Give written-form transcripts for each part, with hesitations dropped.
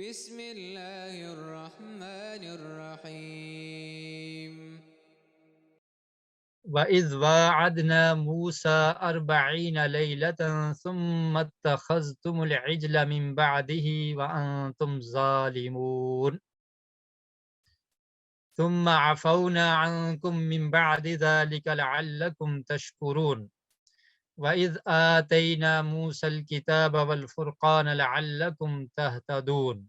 بسم الله الرحمن الرحيم. وَإِذْ وَاعَدْنَا مُوسَى 40 لَيْلَةً ثُمَّ اتَّخَذْتُمُ الْعِجْلَ مِنْ بَعْدِهِ وَأَنْتُمْ ظَالِمُونَ ثُمَّ عَفَوْنَا عَنْكُمْ مِنْ بَعْدِ ذَلِكَ لَعَلَّكُمْ تَشْكُرُونَ وَإِذْ آتَيْنَا مُوسَى الْكِتَابَ وَالْفُرْقَانَ لَعَلَّكُمْ تَهْتَدُونَ۔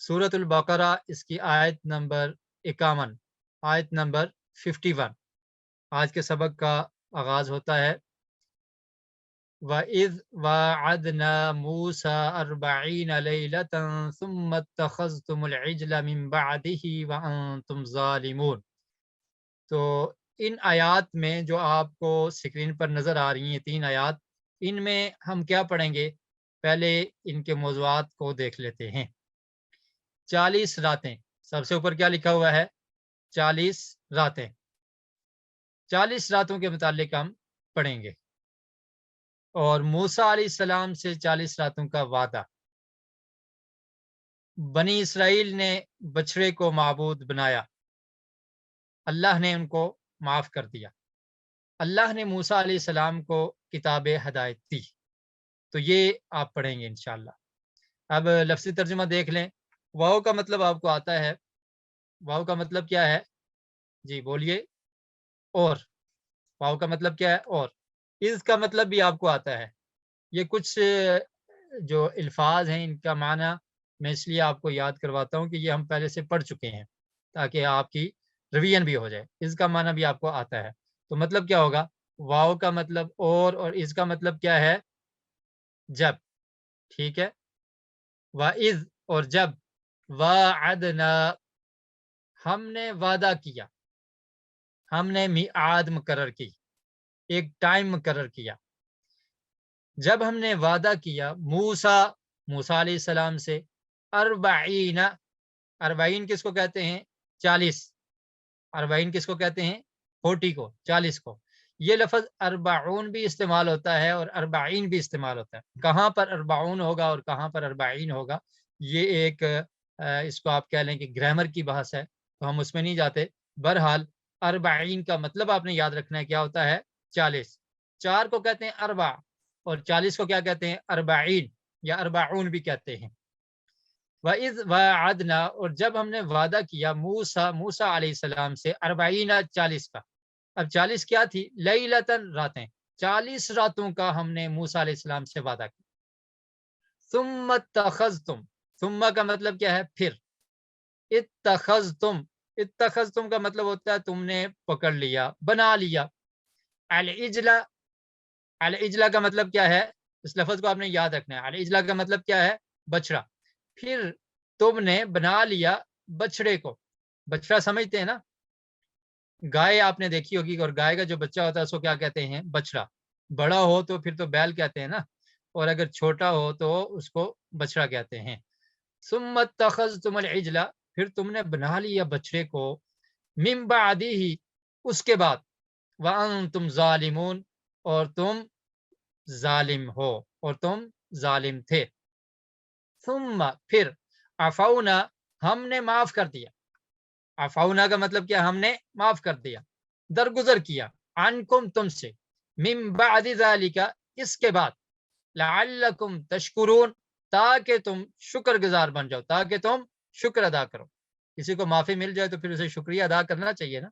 سورۃ البقرہ، اس کی آیت نمبر 51، آیت نمبر 51 آج کے سبق کا آغاز ہوتا ہے۔ وَإِذْ وَاعَدْنَا مُوسَى 40 لَيْلَةً ثُمَّ اتَّخَذْتُمُ الْعِجْلَ مِنْ بَعْدِهِ وَأَنْتُمْ ظَالِمُونَ۔ تو ان آیات میں جو آپ کو اسکرین پر نظر آ رہی ہیں 3 آیات، ان میں ہم کیا پڑھیں گے؟ پہلے ان کے موضوعات کو دیکھ لیتے ہیں۔ 40 راتیں، سب سے اوپر کیا لکھا ہوا ہے؟ 40 راتیں۔ 40 راتوں کے متعلق ہم پڑھیں گے، اور موسیٰ علیہ السلام سے 40 راتوں کا وعدہ۔ بنی اسرائیل نے بچڑے کو معبود بنایا، اللہ نے ان کو معاف کر دیا۔ اللہ نے موسیٰ علیہ السلام کو کتاب ہدایت دی، تو یہ آپ پڑھیں گے انشاءاللہ۔ اب لفظی ترجمہ دیکھ لیں۔ واو کا مطلب آپ کو آتا ہے؟ واو کا مطلب کیا ہے؟ جی بولیے۔ اور۔ واو کا مطلب کیا ہے؟ اور۔ اس کا مطلب بھی آپ کو آتا ہے۔ یہ کچھ جو الفاظ ہیں ان کا معنی میں اس لیے آپ کو یاد کرواتا ہوں کہ یہ ہم پہلے سے پڑھ چکے ہیں، تاکہ آپ کی ریویژن بھی ہو جائے۔ اس کا معنی بھی آپ کو آتا ہے، تو مطلب کیا ہوگا؟ واو کا مطلب اور اس کا مطلب کیا ہے؟ جب۔ ٹھیک ہے۔ وَإِذْ، اور جب، وَعَدْنَا، ہم نے وعدہ کیا، ہم نے میعاد مقرر کی، ایک ٹائم مقرر کیا۔ جب ہم نے وعدہ کیا موسیٰ علیہ السلام سے 40، 40 کس کو کہتے ہیں؟ 40۔ 40 کس کو کہتے ہیں؟ 40 کو، 40 کو۔ یہ لفظ 40 بھی استعمال ہوتا ہے اور 40 بھی استعمال ہوتا ہے۔ کہاں پر 40 ہوگا اور کہاں پر 40 ہوگا، یہ ایک اس کو آپ کہہ لیں کہ گرامر کی بحث ہے، تو ہم اس میں نہیں جاتے۔ بہرحال 40 کا مطلب آپ نے یاد رکھنا ہے، کیا ہوتا ہے؟ 40۔ 4 کو کہتے ہیں اربع، اور 40 کو کیا کہتے ہیں؟ 40 یا 40 بھی کہتے ہیں۔ وَإِذْ وَعَدْنَا، اور جب ہم نے وعدہ کیا موسیٰ علیہ السلام سے 40، 40 کا۔ اب 40 کیا تھی؟ لیلتاً، راتیں۔ 40 راتوں کا ہم نے موسیٰ علیہ السلام سے وعدہ کیا۔ ثُمَّ اتَّخَذْتُمْ، ثم کا مطلب کیا ہے؟ پھر۔ اتَّخَذْتُمْ، اتَّخَذْتُمْ کا مطلب ہوتا ہے تم نے پکڑ لیا، بنا لیا۔ العجلہ، العجلہ کا مطلب کیا ہے؟ اس لفظ کو آپ نے یاد رکھنا ہے۔ العجلہ کا مطلب کیا ہے؟ بچڑا۔ پھر تم نے بنا لیا بچڑے کو۔ بچڑا سمجھتے ہیں نا؟ گائے آپ نے دیکھی ہوگی، اور گائے کا جو بچہ ہوتا ہے اس کو کیا کہتے ہیں؟ بچڑا۔ بڑا ہو تو پھر تو بیل کہتے ہیں نا، اور اگر چھوٹا ہو تو اس کو بچڑا کہتے ہیں۔ ثم اتخذتم العجلہ، پھر تم نے بنا لیا بچڑے کو، من بعدہ، اس کے بعد، وانتم ظالمون، اور تم ظالم ہو، اور تم ظالم تھے۔ ثم، پھر، عفونا، ہم نے معاف کر دیا۔ عفونا کا مطلب کیا؟ ہم نے معاف کر دیا، درگزر کیا، عنکم، تم سے، من بعد ذالک، اس کے بعد، لعلکم تشکرون، تاکہ تم شکر گزار بن جاؤ، تاکہ تم شکر ادا کرو۔ کسی کو معافی مل جائے تو پھر اسے شکریہ ادا کرنا چاہیے نا۔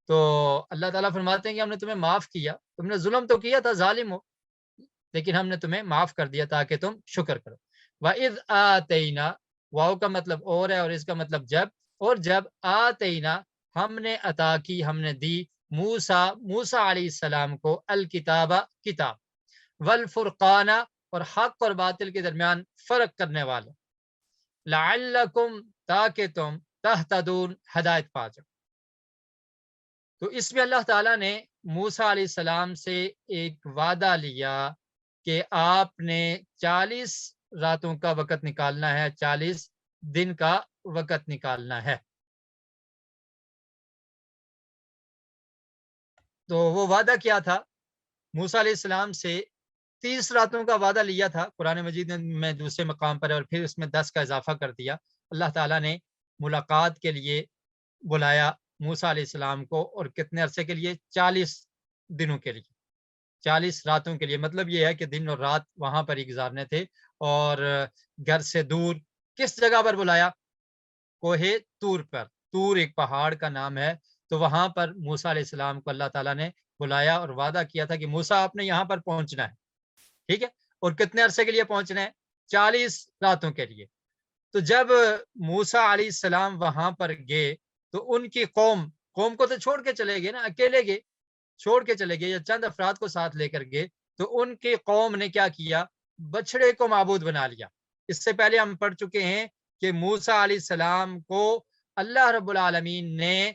تو اللہ تعالیٰ فرماتے ہیں کہ ہم نے تمہیں معاف کیا، تم نے ظلم تو کیا تھا، ظالم ہو، لیکن ہم نے تمہیں معاف کر دیا تاکہ تم شکر کرو۔ وَإِذْ آتَيْنَا، واو کا مطلب اور ہے، اور اس کا مطلب جب، اور جب، آتینا، ہم نے عطا کی، ہم نے دی، موسیٰ علیہ السلام کو، الکتاب، کتاب، والفرقان، اور حق اور باطل کے درمیان فرق کرنے والے، لعلکم، تاکہ تم، تہتدون، ہدایت پا جاؤ۔ تو اس میں اللہ تعالیٰ نے موسیٰ علیہ السلام سے ایک وعدہ لیا کہ آپ نے 40 راتوں کا وقت نکالنا ہے، 40 دن کا وقت نکالنا ہے۔ تو وہ وعدہ کیا تھا؟ موسیٰ علیہ السلام سے 30 راتوں کا وعدہ لیا تھا قرآن مجید میں دوسرے مقام پر، اور پھر اس میں 10 کا اضافہ کر دیا۔ اللہ تعالیٰ نے ملاقات کے لیے بلایا موسیٰ علیہ السلام کو، اور کتنے عرصے کے لیے؟ 40 دنوں کے لیے، 40 راتوں کے لیے۔ مطلب یہ ہے کہ دن اور رات وہاں پر ہی گزارنے تھے، اور گھر سے دور۔ کس جگہ پر بلایا؟ کوہ طور پر۔ طور ایک پہاڑ کا نام ہے، تو وہاں پر موسیٰ علیہ السلام کو اللہ تعالیٰ نے بلایا اور وعدہ کیا تھا کہ موسیٰ آپ نے یہاں پر پہنچنا ہے، ٹھیک ہے؟ اور کتنے عرصے کے لیے پہنچنا ہے؟ 40 راتوں کے لیے۔ تو جب موسیٰ علیہ السلام وہاں پر گئے تو ان کی قوم کو تو چھوڑ کے چلے گئے نا، اکیلے گئے، چھوڑ کے چلے گئے یا چند افراد کو ساتھ لے کر گئے، تو ان کی قوم نے کیا کیا؟ بچڑے کو معبود بنا لیا۔ اس سے پہلے ہم پڑھ چکے ہیں کہ موسیٰ علیہ السلام کو اللہ رب العالمین نے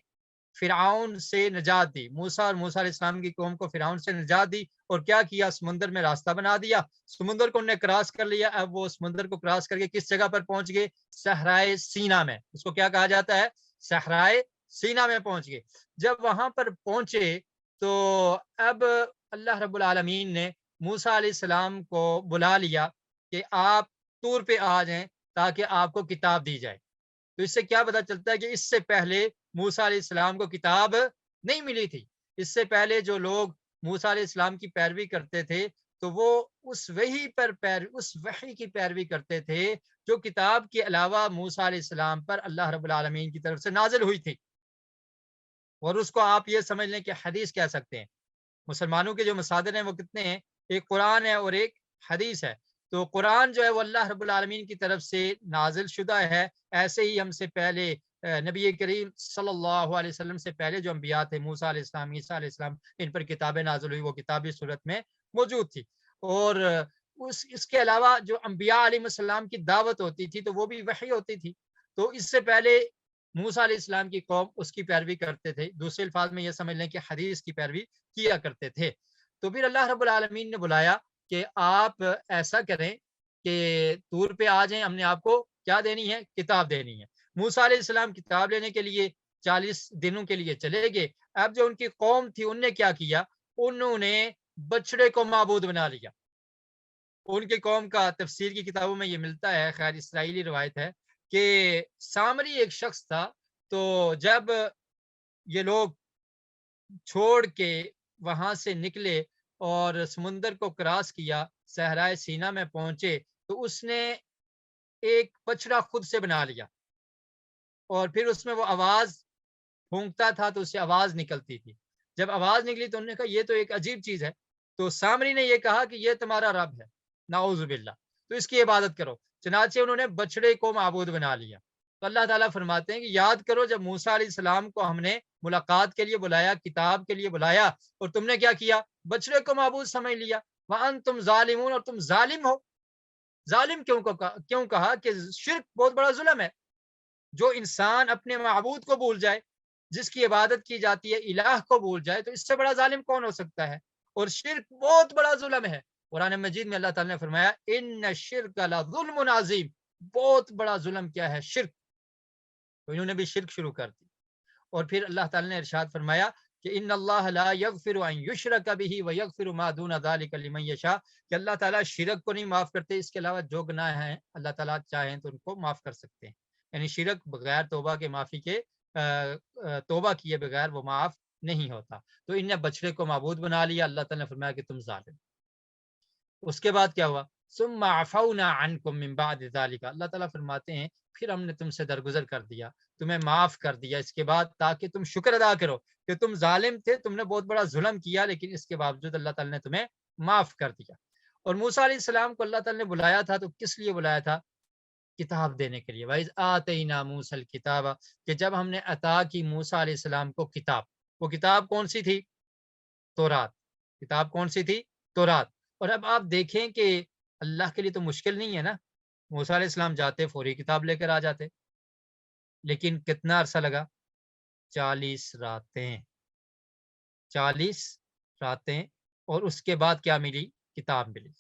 فرعون سے نجات دی، موسیٰ اور موسیٰ علیہ السلام کی قوم کو فرعون سے نجات دی، اور کیا کیا؟ سمندر میں راستہ بنا دیا، سمندر کو انہوں نے کراس کر لیا۔ اب وہ سمندر کو کراس کر کے کس جگہ پر پہنچ گئے؟ صحرائے سینا میں۔ اس کو کیا کہا جاتا ہے؟ صحرائے سینا میں پہنچ گئے۔ جب وہاں پر پہنچے تو اب اللہ رب العالمین نے موسیٰ علیہ السلام کو بلا لیا کہ آپ طور پہ آ جائیں تاکہ آپ کو کتاب دی جائے۔ تو اس سے کیا پتہ چلتا ہے کہ اس سے پہلے موسیٰ علیہ السلام کو کتاب نہیں ملی تھی۔ اس سے پہلے جو لوگ موسیٰ علیہ السلام کی پیروی کرتے تھے تو وہ اس وحی کی پیروی کرتے تھے جو کتاب کے علاوہ موسیٰ علیہ السلام پر اللہ رب العالمین کی طرف سے نازل ہوئی تھی، اور اس کو آپ یہ سمجھ لیں کہ حدیث کہہ سکتے ہیں۔ مسلمانوں کے جو مصادر ہیں وہ کتنے ہیں؟ ایک قرآن ہے اور ایک حدیث ہے۔ تو قرآن جو ہے وہ اللہ رب العالمین کی طرف سے نازل شدہ ہے، ایسے ہی ہم سے پہلے نبی کریم صلی اللہ علیہ وسلم سے پہلے جو انبیاء تھے، موسیٰ علیہ السلام، عیسیٰ علیہ السلام، ان پر کتابیں نازل ہوئی، وہ کتابی صورت میں موجود تھی۔ اور اس کے علاوہ جو انبیاء علیہ السلام کی دعوت ہوتی تھی تو وہ بھی وحی ہوتی تھی۔ تو اس سے پہلے موسیٰ علیہ السلام کی قوم اس کی پیروی کرتے تھے، دوسرے الفاظ میں یہ سمجھ لیں کہ حدیث کی پیروی کیا کرتے تھے۔ تو پھر اللہ رب العالمین نے بلایا کہ آپ ایسا کریں کہ طور پہ آ جائیں، ہم نے آپ کو کیا دینی ہے؟ کتاب دینی ہے۔ موسیٰ علیہ السلام کتاب لینے کے لیے 40 دنوں کے لیے چلے گئے۔ اب جو ان کی قوم تھی ان نے کیا کیا؟ انہوں نے بچڑے کو معبود بنا لیا۔ ان کی قوم کا تفسیر کی کتابوں میں یہ ملتا ہے، خیر اسرائیلی روایت ہے کہ سامری ایک شخص تھا، تو جب یہ لوگ چھوڑ کے وہاں سے نکلے اور سمندر کو کراس کیا، صحرائے سینا میں پہنچے، تو اس نے ایک بچڑا خود سے بنا لیا، اور پھر اس میں وہ آواز پھونکتا تھا تو اس سے آواز نکلتی تھی۔ جب آواز نکلی تو انہوں نے کہا یہ تو ایک عجیب چیز ہے، تو سامری نے یہ کہا کہ یہ تمہارا رب ہے، نعوذ باللہ، تو اس کی عبادت کرو۔ چنانچہ انہوں نے بچڑے کو معبود بنا لیا۔ تو اللہ تعالیٰ فرماتے ہیں کہ یاد کرو جب موسیٰ علیہ السلام کو ہم نے ملاقات کے لیے بلایا، کتاب کے لیے بلایا، اور تم نے کیا کیا؟ بچڑے کو معبود سمجھ لیا۔ وَأَنْتُمْ ظَالِمُونَ، اور تم ظالم ہو۔ ظالم کیوں کہا؟ کہ شرک بہت بڑا ظلم ہے۔ جو انسان اپنے معبود کو بھول جائے، جس کی عبادت کی جاتی ہے، الہ کو بھول جائے، تو اس سے بڑا ظالم کون ہو سکتا ہے؟ اور شرک بہت بڑا ظلم ہے۔ قرآن مجید میں اللہ تعالیٰ نے فرمایا ان الشرک لظلم عظیم، بہت بڑا ظلم کیا ہے؟ شرک۔ تو انہوں نے بھی شرک شروع کر دی۔ اور پھر اللہ تعالیٰ نے ارشاد فرمایا کہ ان اللہ لا یغفر ان یشرک بہ ویغفر ما دون ذلک لمن یشاء، کہ اللہ تعالیٰ شرک کو نہیں معاف کرتے، اس کے علاوہ جو گناہ ہیں اللہ تعالیٰ چاہیں تو ان کو معاف کر سکتے ہیں۔ یعنی شرک بغیر توبہ کے معافی کے توبہ کیے بغیر وہ معاف نہیں ہوتا۔ تو ان نے بچڑے کو معبود بنا لیا۔ اللہ تعالیٰ نے فرمایا کہ تم ظالم۔ اس کے بعد کیا ہوا؟ ثم عفونا عنکم من بعد ذلک، اللہ تعالیٰ فرماتے ہیں پھر ہم نے تم سے درگزر کر دیا، تمہیں معاف کر دیا اس کے بعد، تاکہ تم شکر ادا کرو کہ تم ظالم تھے، تم نے بہت بڑا ظلم کیا، لیکن اس کے باوجود اللہ تعالیٰ نے تمہیں معاف کر دیا۔ اور موسیٰ علیہ السلام کو اللہ تعالیٰ نے بلایا تھا، تو کس لیے بلایا تھا؟ کتاب دینے کے لیے۔ وَإِذْ آتَيْنَا مُوسَى الْكِتَابَ، کہ جب ہم نے عطا کی موسیٰ علیہ السلام کو کتاب، وہ کتاب کون سی تھی؟ تورات۔ کتاب کون سی تھی؟ تورات۔ اور اب آپ دیکھیں کہ اللہ کے لیے تو مشکل نہیں ہے نا، موسیٰ علیہ السلام جاتے فوری کتاب لے کر آ جاتے، لیکن کتنا عرصہ لگا؟ 40 راتیں، 40 راتیں، اور اس کے بعد کیا ملی؟ کتاب ملی۔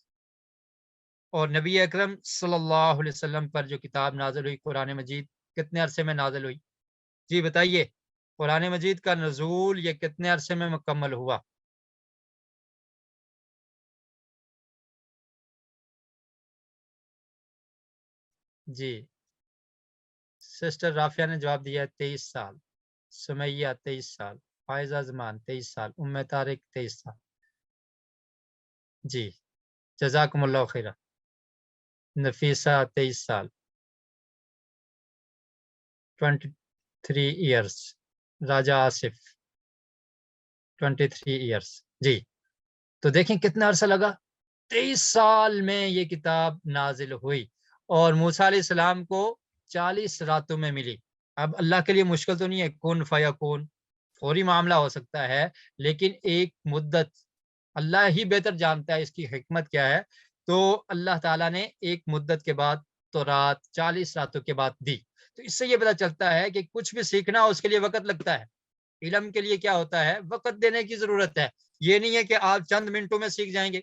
اور نبی اکرم صلی اللہ علیہ وسلم پر جو کتاب نازل ہوئی قرآن مجید، کتنے عرصے میں نازل ہوئی؟ جی بتائیے، قرآن مجید کا نزول یہ کتنے عرصے میں مکمل ہوا؟ جی سسٹر رافیہ نے جواب دیا 23 سال، سمیہ 23 سال، فائزہ زمان 23 سال، ام طارق 23 سال. جی جزاکم اللہ خیرہ. نفیسہ 23 سال 23 ایئرس. راجہ آصف 23 ایئرس. جی تو دیکھیں کتنا عرصہ لگا، 23 سال میں یہ کتاب نازل ہوئی اور موسیٰ علیہ السلام کو 40 راتوں میں ملی. اب اللہ کے لیے مشکل تو نہیں ہے، کن فیکون، فوری معاملہ ہو سکتا ہے، لیکن ایک مدت اللہ ہی بہتر جانتا ہے اس کی حکمت کیا ہے. تو اللہ تعالیٰ نے ایک مدت کے بعد تو رات 40 راتوں کے بعد دی. تو اس سے یہ پتہ چلتا ہے کہ کچھ بھی سیکھنا اس کے لیے وقت لگتا ہے. علم کے لیے کیا ہوتا ہے، وقت دینے کی ضرورت ہے. یہ نہیں ہے کہ آپ چند منٹوں میں سیکھ جائیں گے،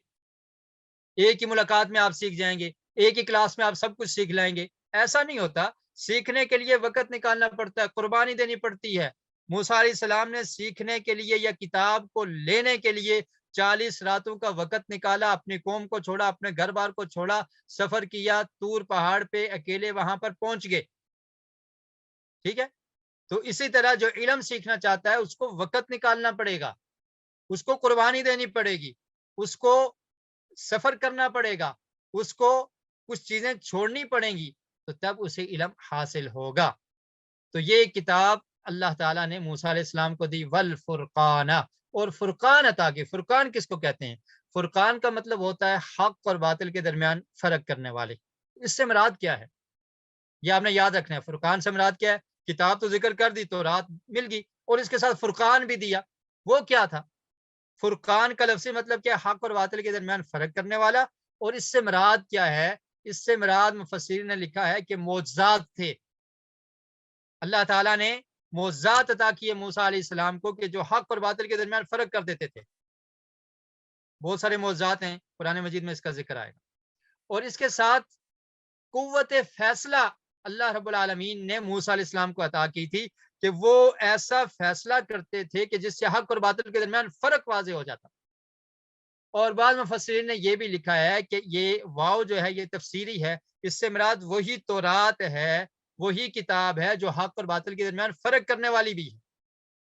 ایک ہی ملاقات میں آپ سیکھ جائیں گے، ایک ہی کلاس میں آپ سب کچھ سیکھ لائیں گے. ایسا نہیں ہوتا. سیکھنے کے لیے وقت نکالنا پڑتا ہے، قربانی دینی پڑتی ہے. موسیٰ علیہ السلام نے سیکھنے کے لیے یا کتاب کو لینے کے لیے 40 راتوں کا وقت نکالا، اپنی قوم کو چھوڑا، اپنے گھر بار کو چھوڑا، سفر کیا، طور پہاڑ پہ اکیلے وہاں پر پہنچ گئے. ٹھیک ہے. تو اسی طرح جو علم سیکھنا چاہتا ہے اس کو وقت نکالنا پڑے گا، اس کو قربانی دینی پڑے گی، اس کو سفر کرنا پڑے گا، اس کو کچھ چیزیں چھوڑنی پڑیں گی، تو تب اسے علم حاصل ہوگا. تو یہ کتاب اللہ تعالیٰ نے موسیٰ علیہ السلام کو دی، والفرقان، اور فرقان عطا کی. فرقان کس کو کہتے ہیں؟ فرقان کا مطلب ہوتا ہے حق اور باطل کے درمیان فرق کرنے والے. اس سے مراد کیا ہے یہ آپ نے یاد رکھنا ہے. فرقان سے مراد کیا ہے؟ کتاب تو ذکر کر دی، تو رات مل گئی، اور اس کے ساتھ فرقان بھی دیا. وہ کیا تھا؟ فرقان کا لفظی مطلب کیا؟ حق اور باطل کے درمیان فرق کرنے والا. اور اس سے مراد کیا ہے؟ اس سے مراد مفسرین نے لکھا ہے کہ معجزات تھے. اللہ تعالیٰ نے معجزات عطا کیے موسیٰ علیہ السلام کو کہ جو حق اور باطل کے درمیان فرق کر دیتے تھے. بہت سارے معجزات ہیں، قرآن مجید میں اس کا ذکر آئے گا. اور اس کے ساتھ قوت فیصلہ اللہ رب العالمین نے موسیٰ علیہ السلام کو عطا کی تھی کہ وہ ایسا فیصلہ کرتے تھے کہ جس سے حق اور باطل کے درمیان فرق واضح ہو جاتا. اور بعض مفسرین نے یہ بھی لکھا ہے کہ یہ واو جو ہے یہ تفسیری ہے، اس سے مراد وہی تورات ہے، وہی کتاب ہے جو حق اور باطل کے درمیان فرق کرنے والی بھی ہے.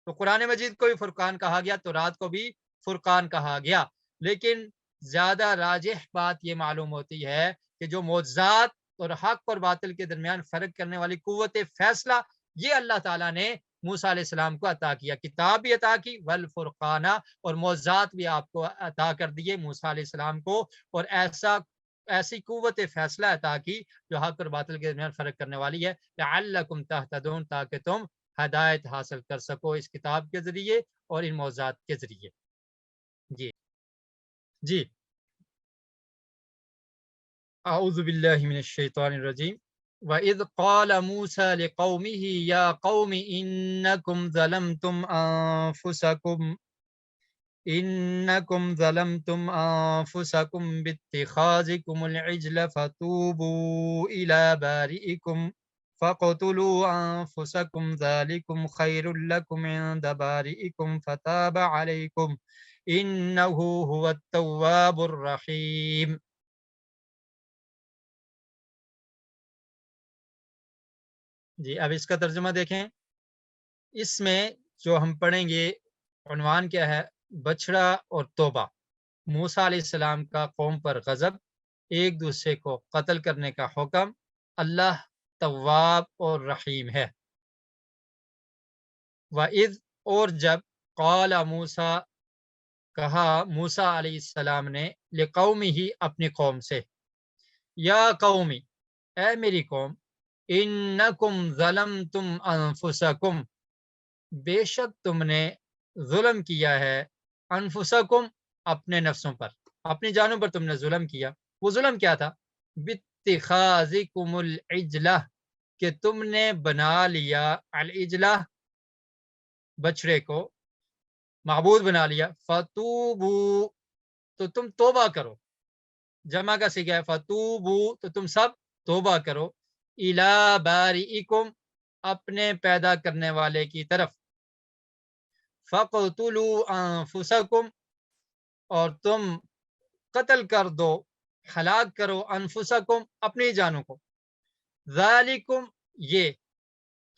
تو قرآن مجید کو بھی فرقان کہا گیا، تورات کو بھی فرقان کہا گیا. لیکن زیادہ راجح بات یہ معلوم ہوتی ہے کہ جو معجزات اور حق اور باطل کے درمیان فرق کرنے والی قوت فیصلہ، یہ اللہ تعالیٰ نے موسیٰ علیہ السلام کو عطا کیا. کتاب بھی عطا کی، والفرقانہ، اور معجزات بھی آپ کو عطا کر دیے موسیٰ علیہ السلام کو، اور ایسی قوت فیصلہ عطا کی جو حق اور باطل کے درمیان فرق کرنے والی ہے. لعلکم تہتدون، تاکہ تم ہدایت حاصل کر سکو اس کتاب کے ذریعے اور ان معجزات کے ذریعے. جی جی اعوذ باللہ من الشیطان الرجیم. وَإِذْ قَالَ مُوسَى لِقَوْمِهِ يَا قَوْمِ إِنَّكُمْ ظَلَمْتُمْ أَنفُسَكُمْ بِاتِّخَاذِكُمُ الْعِجْلَ فَتُوبُوا إِلَى بَارِئِكُمْ فَاقْتُلُوا أَنفُسَكُمْ ذَلِكُمْ خَيْرٌ لَكُمْ عِندَ بَارِئِكُمْ فَتَابَ عَلَيْكُمْ إِنَّهُ هُوَ التَّوَّابُ الرَّحِيمُ. جی اب اس کا ترجمہ دیکھیں. اس میں جو ہم پڑھیں گے عنوان کیا ہے؟ بچڑا اور توبہ. موسیٰ علیہ السلام کا قوم پر غضب، ایک دوسرے کو قتل کرنے کا حکم. اللہ تواب اور رحیم ہے. وَإِذْ، اور جب، قال موسیٰ، کہا موسیٰ علیہ السلام نے، لقومہ، اپنی قوم سے، یا قومی، اے میری قوم، انکم ظلمتم انفسکم، بے شک تم نے ظلم کیا ہے، انفسکم، اپنے نفسوں پر، اپنی جانوں پر تم نے ظلم کیا. وہ ظلم کیا تھا؟ باتخاذکم العجلہ، کہ تم نے بنا لیا العجلہ، بچڑے کو معبود بنا لیا. فتوبو، تو تم توبہ کرو، جمع کا صیغہ ہے فتوبو، تو تم سب توبہ کرو. الی بارئکم، اپنے پیدا کرنے والے کی طرف. فقتلوا انفسکم، اور تم قتل کر دو، ہلاک کرو، انفسکم، اپنی جانوں کو. ذالکم یہ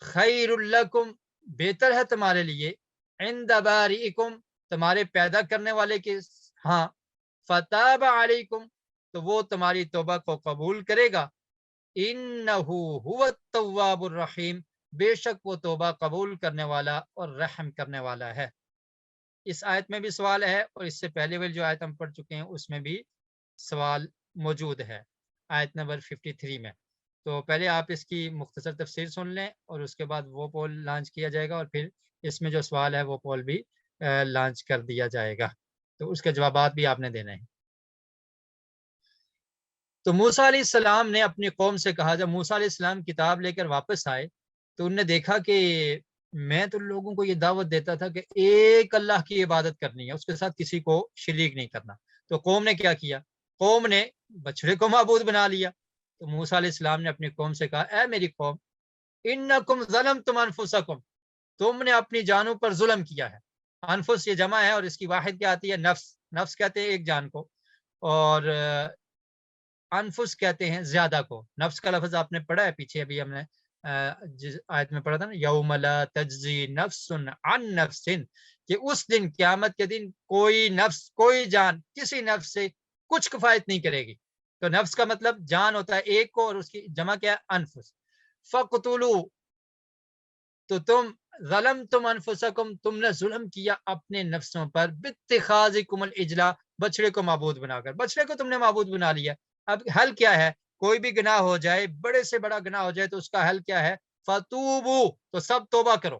خیر لکم بہتر ہے تمہارے لیے عند بارئکم تمہارے پیدا کرنے والے کے ہاں فتاب علیکم تو وہ تمہاری توبہ کو قبول کرے گا انہو هو التواب الرحیم بے شک وہ توبہ قبول کرنے والا اور رحم کرنے والا ہے۔ اس آیت میں بھی سوال ہے اور اس سے پہلے والی جو آیت ہم پڑھ چکے ہیں اس میں بھی سوال موجود ہے آیت نمبر 53 میں۔ تو پہلے آپ اس کی مختصر تفسیر سن لیں اور اس کے بعد وہ پول لانچ کیا جائے گا اور پھر اس میں جو سوال ہے وہ پول بھی لانچ کر دیا جائے گا، تو اس کے جوابات بھی آپ نے دینے ہیں۔ تو موسیٰ علیہ السلام نے اپنی قوم سے کہا، جب موسیٰ علیہ السلام کتاب لے کر واپس آئے تو انہوں نے دیکھا کہ میں تو لوگوں کو یہ دعوت دیتا تھا کہ ایک اللہ کی عبادت کرنی ہے، اس کے ساتھ کسی کو شریک نہیں کرنا، تو قوم نے کیا کیا؟ قوم نے بچڑے کو معبود بنا لیا۔ تو موسیٰ علیہ السلام نے اپنی قوم سے کہا، اے میری قوم انکم ظلمتم انفسکم تم نے اپنی جانوں پر ظلم کیا ہے۔ انفس یہ جمع ہے اور اس کی واحد کیا آتی ہے؟ نفس، نفس کہتے ہیں ایک جان کو، اور انفس کہتے ہیں زیادہ کو۔ نفس کا لفظ آپ نے پڑھا ہے پیچھے، ابھی ہم نے جس آیت میں پڑھا تھا نا، یوم لا تجزی نفس عن نفس، کہ اس دن قیامت کے دن کوئی نفس کوئی جان کسی نفس سے کچھ کفایت نہیں کرے گی۔ تو نفس کا مطلب جان ہوتا ہے ایک کو، اور اس کی جمع کیا ہے؟ انفس۔ فقتلوا تو تم ظلمتم انفسکم تم نے ظلم کیا اپنے نفسوں پر باتخاذکم العجلہ بچڑے کو معبود بنا کر، بچڑے کو تم نے معبود بنا لیا۔ اب حل کیا ہے؟ کوئی بھی گناہ ہو جائے، بڑے سے بڑا گناہ ہو جائے تو اس کا حل کیا ہے؟ فتوبو تو سب توبہ کرو۔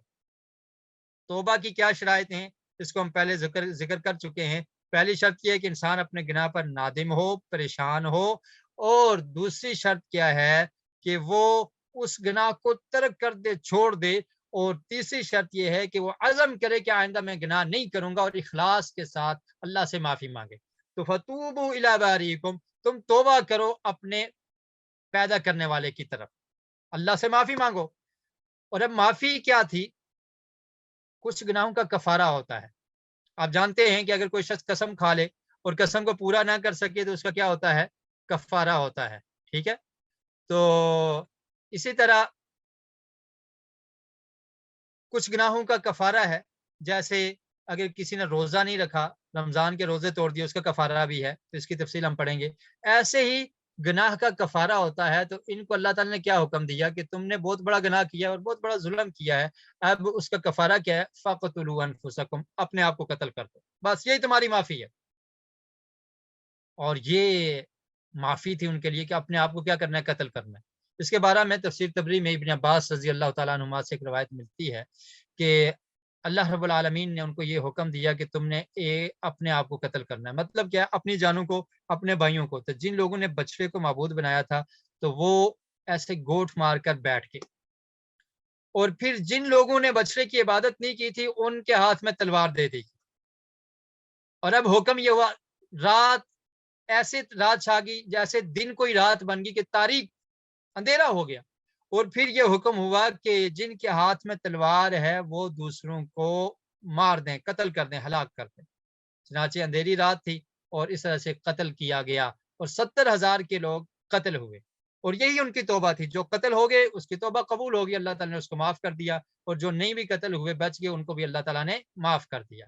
توبہ کی کیا شرائط ہیں اس کو ہم پہلے ذکر کر چکے ہیں۔ پہلی شرط یہ ہے کہ انسان اپنے گناہ پر نادم ہو، پریشان ہو، اور دوسری شرط کیا ہے کہ وہ اس گناہ کو ترک کر دے، چھوڑ دے، اور تیسری شرط یہ ہے کہ وہ عزم کرے کہ آئندہ میں گناہ نہیں کروں گا، اور اخلاص کے ساتھ اللہ سے معافی مانگے۔ تو فتوبوا الی باریکم تم توبہ کرو اپنے پیدا کرنے والے کی طرف، اللہ سے معافی مانگو۔ اور اب معافی کیا تھی؟ کچھ گناہوں کا کفارہ ہوتا ہے۔ آپ جانتے ہیں کہ اگر کوئی شخص قسم کھا لے اور قسم کو پورا نہ کر سکے تو اس کا کیا ہوتا ہے؟ کفارہ ہوتا ہے، ٹھیک ہے؟ تو اسی طرح کچھ گناہوں کا کفارہ ہے، جیسے اگر کسی نے روزہ نہیں رکھا، رمضان کے روزے توڑ دیے، اس کا کفارہ بھی ہے، تو اس کی تفصیل ہم پڑھیں گے۔ ایسے ہی گناہ کا کفارہ ہوتا ہے۔ تو ان کو اللہ تعالیٰ نے کیا حکم دیا کہ تم نے بہت بڑا گناہ کیا اور بہت بڑا ظلم کیا ہے، اب اس کا کفارہ کیا ہے؟ فَقْتُلُوا أَنفُسَكُمْ اپنے آپ کو قتل کر دو، بس یہی تمہاری معافی ہے۔ اور یہ معافی تھی ان کے لیے کہ اپنے آپ کو کیا کرنا ہے؟ قتل کرنا ہے۔ اس کے بارے میں تفسیر تبری میں ابن عباس رضی اللہ تعالیٰ عنہما سے ایک روایت ملتی ہے کہ اللہ رب العالمین نے ان کو یہ حکم دیا کہ تم نے اپنے آپ کو قتل کرنا ہے۔ مطلب کیا؟ اپنی جانوں کو، اپنے بھائیوں کو۔ تو جن لوگوں نے بچڑے کو معبود بنایا تھا تو وہ ایسے گوٹ مار کر بیٹھ کے، اور پھر جن لوگوں نے بچڑے کی عبادت نہیں کی تھی ان کے ہاتھ میں تلوار دے دی، اور اب حکم یہ ہوا، رات ایسے رات چھا گئی جیسے دن کوئی رات بن گئی کہ تاریک اندھیرا ہو گیا، اور پھر یہ حکم ہوا کہ جن کے ہاتھ میں تلوار ہے وہ دوسروں کو مار دیں، قتل کر دیں، ہلاک کر دیں۔ چنانچہ اندھیری رات تھی اور اس طرح سے قتل کیا گیا، اور 70,000 کے لوگ قتل ہوئے، اور یہی ان کی توبہ تھی۔ جو قتل ہو گئے اس کی توبہ قبول ہوگی، اللہ تعالیٰ نے اس کو معاف کر دیا، اور جو نہیں بھی قتل ہوئے بچ گئے ان کو بھی اللہ تعالیٰ نے معاف کر دیا۔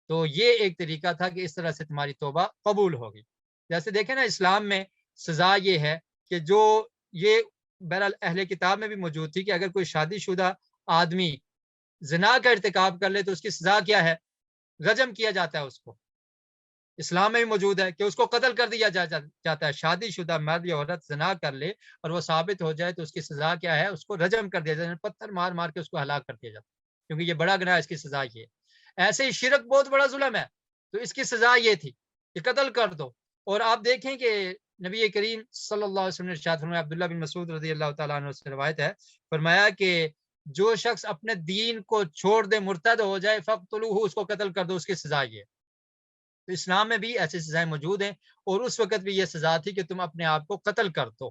تو یہ ایک طریقہ تھا کہ اس طرح سے تمہاری توبہ قبول ہوگی۔ جیسے دیکھیں نا، اسلام میں سزا یہ ہے کہ جو یہ بہرحال اہل کتاب میں بھی موجود تھی کہ اگر کوئی شادی شدہ آدمی زنا کا ارتکاب کر لے تو اس کی سزا کیا ہے؟ رجم کیا جاتا ہے۔ اس کو اسلام میں بھی موجود ہے کہ اس کو قتل کر دیا جاتا ہے۔ شادی شدہ مرد یا عورت زنا کر لے اور وہ ثابت ہو جائے تو اس کی سزا کیا ہے؟ اس کو رجم کر دیا جاتا ہے، پتھر مار مار کے اس کو ہلاک کر دیا جاتا ہے، کیونکہ یہ بڑا گناہ ہے، اس کی سزا یہ ہے۔ ایسے ہی شرک بہت بڑا ظلم ہے، تو اس کی سزا یہ تھی کہ قتل کر دو۔ اور آپ دیکھیں کہ نبی کریم صلی اللہ علیہ وسلم نے ارشاد فرمایا، عبداللہ بن مسعود رضی اللہ تعالیٰ عنہ سے روایت ہے، فرمایا کہ جو شخص اپنے دین کو چھوڑ دے، مرتد ہو جائے، فقتلوہ اس کو قتل کر دو، اس کی سزا یہ ہے۔ تو اسلام میں بھی ایسی سزائیں موجود ہیں، اور اس وقت بھی یہ سزا تھی کہ تم اپنے آپ کو قتل کر دو۔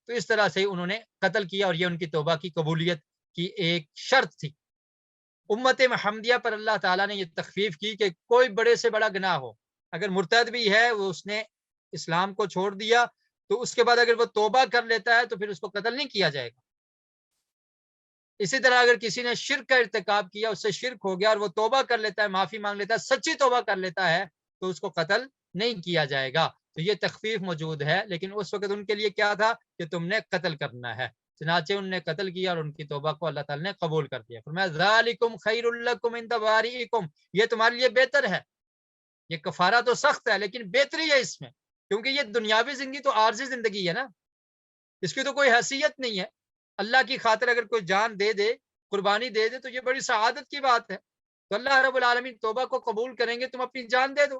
تو اس طرح سے انہوں نے قتل کیا، اور یہ ان کی توبہ کی قبولیت کی ایک شرط تھی۔ امت محمدیہ پر اللہ تعالیٰ نے یہ تخفیف کی کہ کوئی بڑے سے بڑا گناہ ہو، اگر مرتد بھی ہے، وہ اس نے اسلام کو چھوڑ دیا، تو اس کے بعد اگر وہ توبہ کر لیتا ہے تو پھر اس کو قتل نہیں کیا جائے گا۔ اسی طرح اگر کسی نے شرک کا ارتکاب کیا، اس سے شرک ہو گیا اور وہ توبہ کر لیتا ہے، معافی مانگ لیتا ہے، سچی توبہ کر لیتا ہے، تو اس کو قتل نہیں کیا جائے گا۔ تو یہ تخفیف موجود ہے، لیکن اس وقت ان کے لیے کیا تھا کہ تم نے قتل کرنا ہے، چنانچہ ان نے قتل کیا اور ان کی توبہ کو اللہ تعالی نے قبول کر دیا۔ فرمایا ذالکم خیر لکم عند باریکم، یہ تمہارے لیے بہتر ہے۔ یہ کفارہ تو سخت ہے لیکن بہتری ہے اس میں، کیونکہ یہ دنیاوی زندگی تو عارضی زندگی ہے نا، اس کی تو کوئی حیثیت نہیں ہے۔ اللہ کی خاطر اگر کوئی جان دے دے، قربانی دے دے، تو یہ بڑی سعادت کی بات ہے۔ تو اللہ رب العالمین توبہ کو قبول کریں گے، تم اپنی جان دے دو۔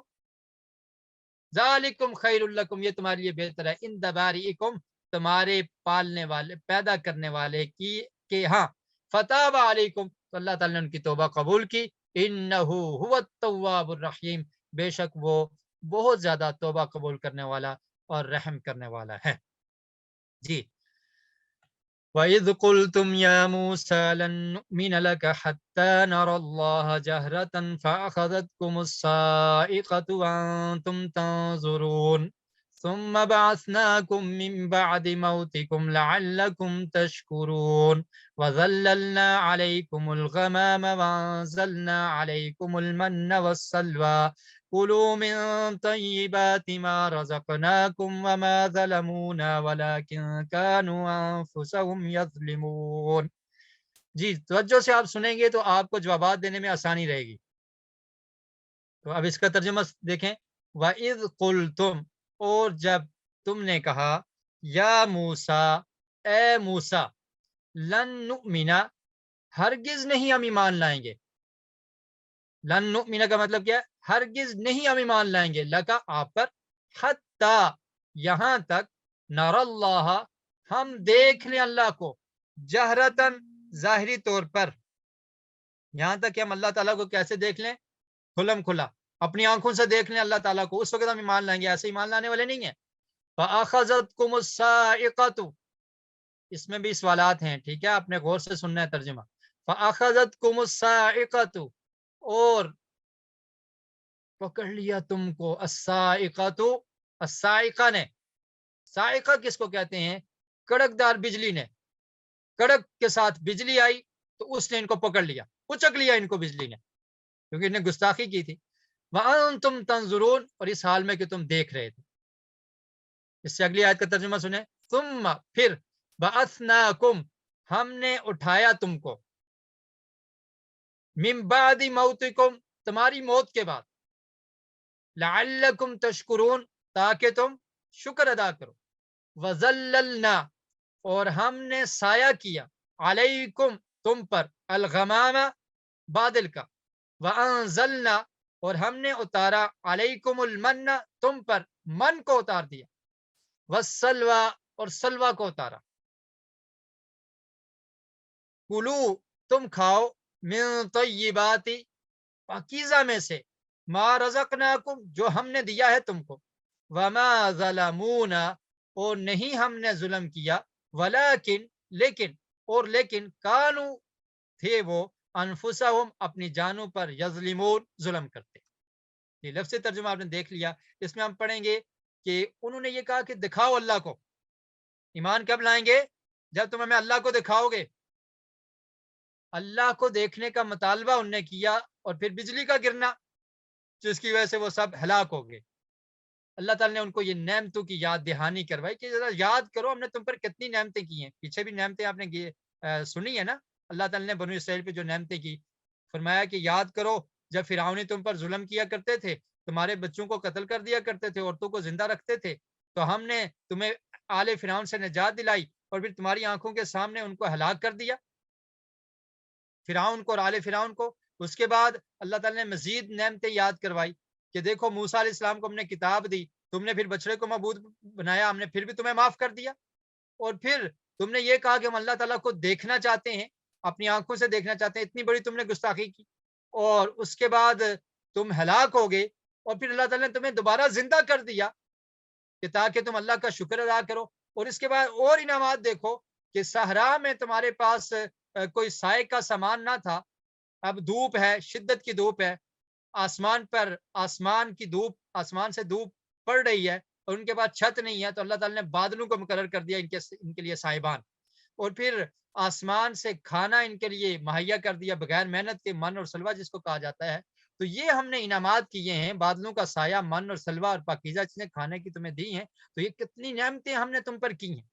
ذالکم خیر لکم، یہ تمہارے لیے بہتر ہے، عند باریکم، تمہارے پالنے والے، پیدا کرنے والے کی کہ ہاں، فتاب علیکم، تو اللہ تعالی نے ان کی توبہ قبول کی۔ انہ هو التواب الرحیم، بے شک وہ بہت زیادہ توبہ قبول کرنے والا اور رحم کرنے والا ہے۔ جی، وَإِذْ قُلْتُمْ يَا مُوسَىٰ لَن نُّؤْمِنَ لَكَ حَتَّىٰ نَرَى اللَّهَ جَهْرَةً فَأَخَذَتْكُمُ الصَّاعِقَةُ وَأَنتُمْ تَنظُرُونَ ثُمَّ بَعَثْنَاكُم مِّن بَعْدِ مَوْتِكُمْ لَعَلَّكُمْ تَشْكُرُونَ وَظَلَّلْنَا عَلَيْكُمُ الْغَمَامَ وَأَنزَلْنَا عَلَيْكُمُ الْمَنَّ وَالسَّلْوَىٰ كُلُوا مِن طَيِّبَاتِ مَا رَزَقْنَاكُمْ وَمَا ظَلَمُونَا وَلَٰكِن كَانُوا أَنفُسَهُمْ يَظْلِمُونَ۔ جی، توجہ سے آپ سنیں گے تو آپ کو جوابات دینے میں آسانی رہے گی۔ تو اب اس کا ترجمہ دیکھیں، وَإِذْ قُلْتُمْ، اور جب تم نے کہا، یا موسیٰ، اے موسیٰ، لن نؤمن، ہرگز نہیں ہم ایمان لائیں گے۔ لن نؤمن کا مطلب کیا ہے؟ ہرگز نہیں ہم ایمان لائیں گے، لکا آپ پر، حتی یہاں تک، نر اللہ، ہم دیکھ لیں اللہ کو، جہرتن ظاہری طور پر، یہاں تک کہ ہم اللہ تعالیٰ کو کیسے دیکھ لیں؟ کھلم کھلا، اپنی آنکھوں سے دیکھ لیں اللہ تعالیٰ کو، اس وقت ہم ایمان لائیں گے، ایسے ایمان لانے والے نہیں ہیں۔ فَأَخَذَتْكُمُ الصَّاعِقَةُ، اس میں بھی سوالات ہیں، ٹھیک ہے، آپ نے غور سے سننا ہے ترجمہ۔ فَأَخَذَتْكُمُ الصَّاعِقَةُ، اور پکڑ لیا تم کو، الصاعقۃ، الصاعقہ نے، صاعقہ کس کو کہتے ہیں؟ کڑکدار بجلی نے، کڑک کے ساتھ بجلی آئی تو اس نے ان کو پکڑ لیا، اچک لیا ان کو بجلی نے، کیونکہ انہیں گستاخی کی تھی۔ وَأَنتُمْ تَنظُرُونَ، اور اس حال میں کہ تم دیکھ رہے تھے۔ اس سے اگلی آیت کا ترجمہ سنیں، ثم، پھر، بَعَثْنَاكُمْ، ہم نے اٹھایا تم کو، مِن بَعْدِ مَوْتِكُمْ، تمہاری موت کے بعد، لَعَلَّكُمْ تَشْكُرُونَ، تاکہ تم شکر ادا کرو، وَظَلَّلْنَا، اور ہم نے سایہ کیا، علیکم، تم پر، الغمام، بادل کا، وَأَنزَلْنَا، اور ہم نے اتارا، علیکم المن، تم پر من کو اتار دیا، وَالسَّلْوَىٰ، اور سلوہ کو اتارا، کلو، تم کھاؤ، من طیبات، پاکیزہ میں سے، ما رزقناکم، جو ہم نے دیا ہے تم کو، وما ظلمونا، اور نہیں ہم نے ظلم کیا، ولیکن، لیکن، اور لیکن، کانو، تھے وہ، انفسہم، اپنی جانوں پر، یظلمون، ظلم کرتے۔ یہ لفظ ترجمہ آپ نے دیکھ لیا۔ اس میں ہم پڑھیں گے کہ انہوں نے یہ کہا کہ دکھاؤ اللہ کو، ایمان کب لائیں گے؟ جب تم ہمیں اللہ کو دکھاؤ گے۔ اللہ کو دیکھنے کا مطالبہ انہوں نے کیا، اور پھر بجلی کا گرنا، جس کی وجہ سے وہ سب ہلاک ہو گئے۔ اللہ تعالیٰ نے ان کو یہ نعمتوں کی یاد دہانی کروائی کہ ذرا یاد کرو ہم نے تم پر کتنی نعمتیں کی ہیں۔ پیچھے بھی نعمتیں آپ نے سنی ہے نا، اللہ تعالیٰ نے بنو اسرائیل پہ جو نعمتیں کی، فرمایا کہ یاد کرو جب فرعون تم پر ظلم کیا کرتے تھے، تمہارے بچوں کو قتل کر دیا کرتے تھے، عورتوں کو زندہ رکھتے تھے، تو ہم نے تمہیں آل فرعون سے نجات دلائی، اور پھر تمہاری آنکھوں کے سامنے ان کو ہلاک کر دیا، فرعون کو اور آل فرعون کو۔ اس کے بعد اللہ تعالیٰ نے مزید نعمتیں یاد کروائی کہ دیکھو موسیٰ علیہ السلام کو ہم نے کتاب دی، تم نے پھر بچڑے کو معبود بنایا، ہم نے پھر بھی تمہیں معاف کر دیا، اور پھر تم نے یہ کہا کہ ہم اللہ تعالیٰ کو دیکھنا چاہتے ہیں، اپنی آنکھوں سے دیکھنا چاہتے ہیں، اتنی بڑی تم نے گستاخی کی، اور اس کے بعد تم ہلاک ہو گئے، اور پھر اللہ تعالیٰ نے تمہیں دوبارہ زندہ کر دیا کہ تاکہ تم اللہ کا شکر ادا کرو۔ اور اس کے بعد اور انعامات دیکھو کہ صحرا میں تمہارے پاس کوئی سائے کا سامان نہ تھا، اب دھوپ ہے، شدت کی دھوپ ہے، آسمان پر، آسمان کی دھوپ، آسمان سے دھوپ پڑ رہی ہے، اور ان کے پاس چھت نہیں ہے تو اللہ تعالیٰ نے بادلوں کو مقرر کر دیا ان کے لیے سائبان، اور پھر آسمان سے کھانا ان کے لیے مہیا کر دیا بغیر محنت کے، من اور سلوہ جس کو کہا جاتا ہے۔ تو یہ ہم نے انعامات کیے ہیں، بادلوں کا سایہ، من اور سلوہ اور پاکیزہ چیزیں کھانے کی تمہیں دی ہیں، تو یہ کتنی نعمتیں ہم نے تم پر کی ہیں۔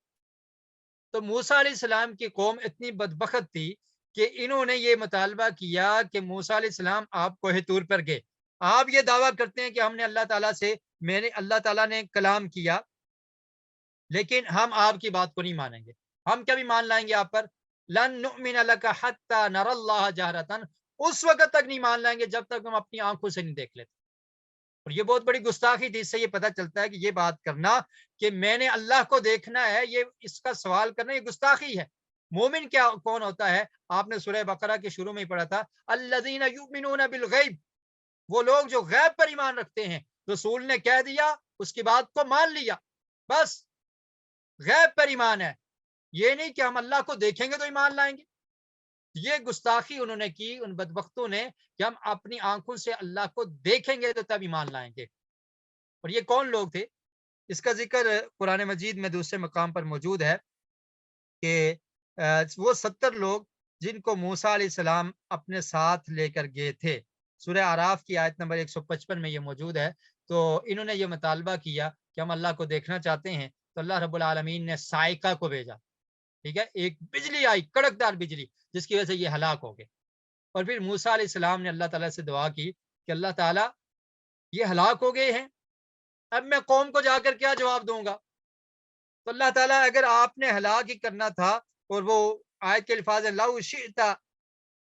تو موسیٰ علیہ السلام کی قوم اتنی بدبخت تھی کہ انہوں نے یہ مطالبہ کیا کہ موسیٰ علیہ السلام آپ کوہ طور پر گئے، آپ یہ دعویٰ کرتے ہیں کہ ہم نے اللہ تعالیٰ سے، اللہ تعالیٰ نے کلام کیا، لیکن ہم آپ کی بات کو نہیں مانیں گے، ہم کبھی مان لائیں گے آپ پر، لن نؤمن لک حتی نر اللہ جہرتن، اس وقت تک نہیں مان لائیں گے جب تک ہم اپنی آنکھوں سے نہیں دیکھ لیتے۔ اور یہ بہت بڑی گستاخی تھی، اس سے یہ پتہ چلتا ہے کہ یہ بات کرنا کہ میں نے اللہ کو دیکھنا ہے، یہ اس کا سوال کرنا یہ گستاخی ہے۔ مومن کیا کون ہوتا ہے؟ آپ نے سورہ بقرہ کے شروع میں ہی پڑھا تھا، الذین یؤمنون بالغیب، وہ لوگ جو غیب پر ایمان رکھتے ہیں۔ رسول نے کہہ دیا، اس کی بات کو مان لیا، بس غیب پر ایمان ہے، یہ نہیں کہ ہم اللہ کو دیکھیں گے تو ایمان لائیں گے۔ یہ گستاخی انہوں نے کی، ان بدبختوں نے، کہ ہم اپنی آنکھوں سے اللہ کو دیکھیں گے تو تب ایمان لائیں گے۔ اور یہ کون لوگ تھے؟ اس کا ذکر قرآن مجید میں دوسرے مقام پر موجود ہے کہ وہ 70 لوگ جن کو موسیٰ علیہ السلام اپنے ساتھ لے کر گئے تھے، سورہ اعراف کی آیت نمبر 155 میں یہ موجود ہے۔ تو انہوں نے یہ مطالبہ کیا کہ ہم اللہ کو دیکھنا چاہتے ہیں، تو اللہ رب العالمین نے صاعقہ کو بھیجا، ٹھیک ہے، ایک بجلی آئی، کڑکدار بجلی، جس کی وجہ سے یہ ہلاک ہو گئے۔ اور پھر موسیٰ علیہ السلام نے اللہ تعالیٰ سے دعا کی کہ اللہ تعالیٰ یہ ہلاک ہو گئے ہیں، اب میں قوم کو جا کر کیا جواب دوں گا؟ تو اللہ تعالیٰ اگر آپ نے ہلاک ہی کرنا تھا، اور وہ آیت کے الفاظ ہیں لو شئت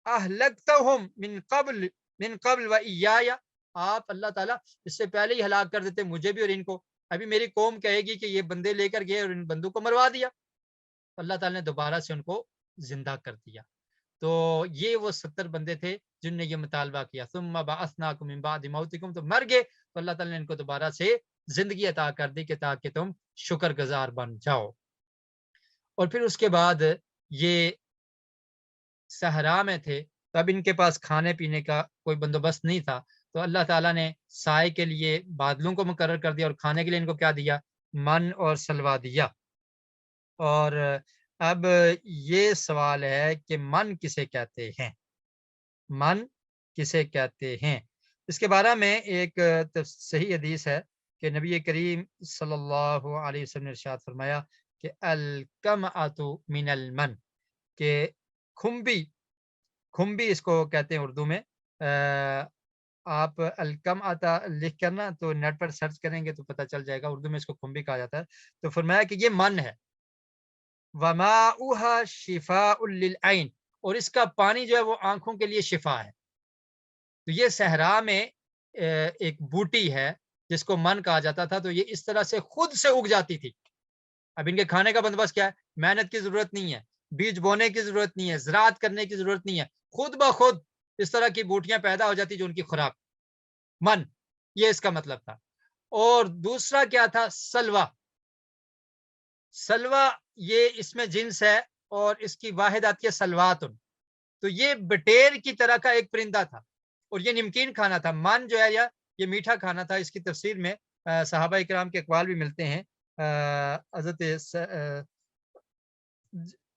اہلکتہم من قبل و ایایا، آپ اللہ تعالیٰ اس سے پہلے ہی ہلاک کر دیتے مجھے بھی اور ان کو، ابھی میری قوم کہے گی کہ یہ بندے لے کر گئے اور ان بندوں کو مروا دیا۔ تو اللہ تعالیٰ نے دوبارہ سے ان کو زندہ کر دیا۔ تو یہ وہ 70 بندے تھے جن نے یہ مطالبہ کیا، ثم بعثناکم من بعد موتکم، تو مر گئے تو اللہ تعالیٰ نے ان کو دوبارہ سے زندگی عطا کر دی کہ تاکہ تم شکر گزار بن جاؤ۔ اور پھر اس کے بعد یہ صحرا میں تھے، تو اب ان کے پاس کھانے پینے کا کوئی بندوبست نہیں تھا، تو اللہ تعالیٰ نے سائے کے لیے بادلوں کو مقرر کر دیا، اور کھانے کے لیے ان کو کیا دیا؟ من اور سلوا دیا۔ اور اب یہ سوال ہے کہ من کسے کہتے ہیں؟ من کسے کہتے ہیں؟ اس کے بارے میں ایک صحیح حدیث ہے کہ نبی کریم صلی اللہ علیہ وسلم نے ارشاد فرمایا کہ الکمعۃ من المن، کہ کھمبی اس کو کہتے ہیں اردو میں۔ آپ الکمعۃ لکھ کر نا تو نیٹ پر سرچ کریں گے تو پتہ چل جائے گا، اردو میں اس کو کھمبی کہا جاتا ہے۔ تو فرمایا کہ یہ من ہے، وَمَاؤُهَا شِفَاءٌ لِلْعَيْنِ، اور اس کا پانی جو ہے وہ آنکھوں کے لیے شفا ہے۔ تو یہ صحرا میں ایک بوٹی ہے جس کو من کہا جاتا تھا، تو یہ اس طرح سے خود سے اگ جاتی تھی۔ اب ان کے کھانے کا بندوبست کیا ہے؟ محنت کی ضرورت نہیں ہے، بیج بونے کی ضرورت نہیں ہے، زراعت کرنے کی ضرورت نہیں ہے، خود بخود اس طرح کی بوٹیاں پیدا ہو جاتی جو ان کی خوراک، من، یہ اس کا مطلب تھا۔ اور دوسرا کیا تھا؟ سلوا۔ سلوا یہ اس میں جنس ہے اور اس کی واحد آتی ہے سلواتن، تو یہ بٹیر کی طرح کا ایک پرندہ تھا، اور یہ نمکین کھانا تھا۔ من جو ہے یہ میٹھا کھانا تھا۔ اس کی تفسیر میں صحابہ اکرام کے اقوال بھی ملتے ہیں۔ حضرت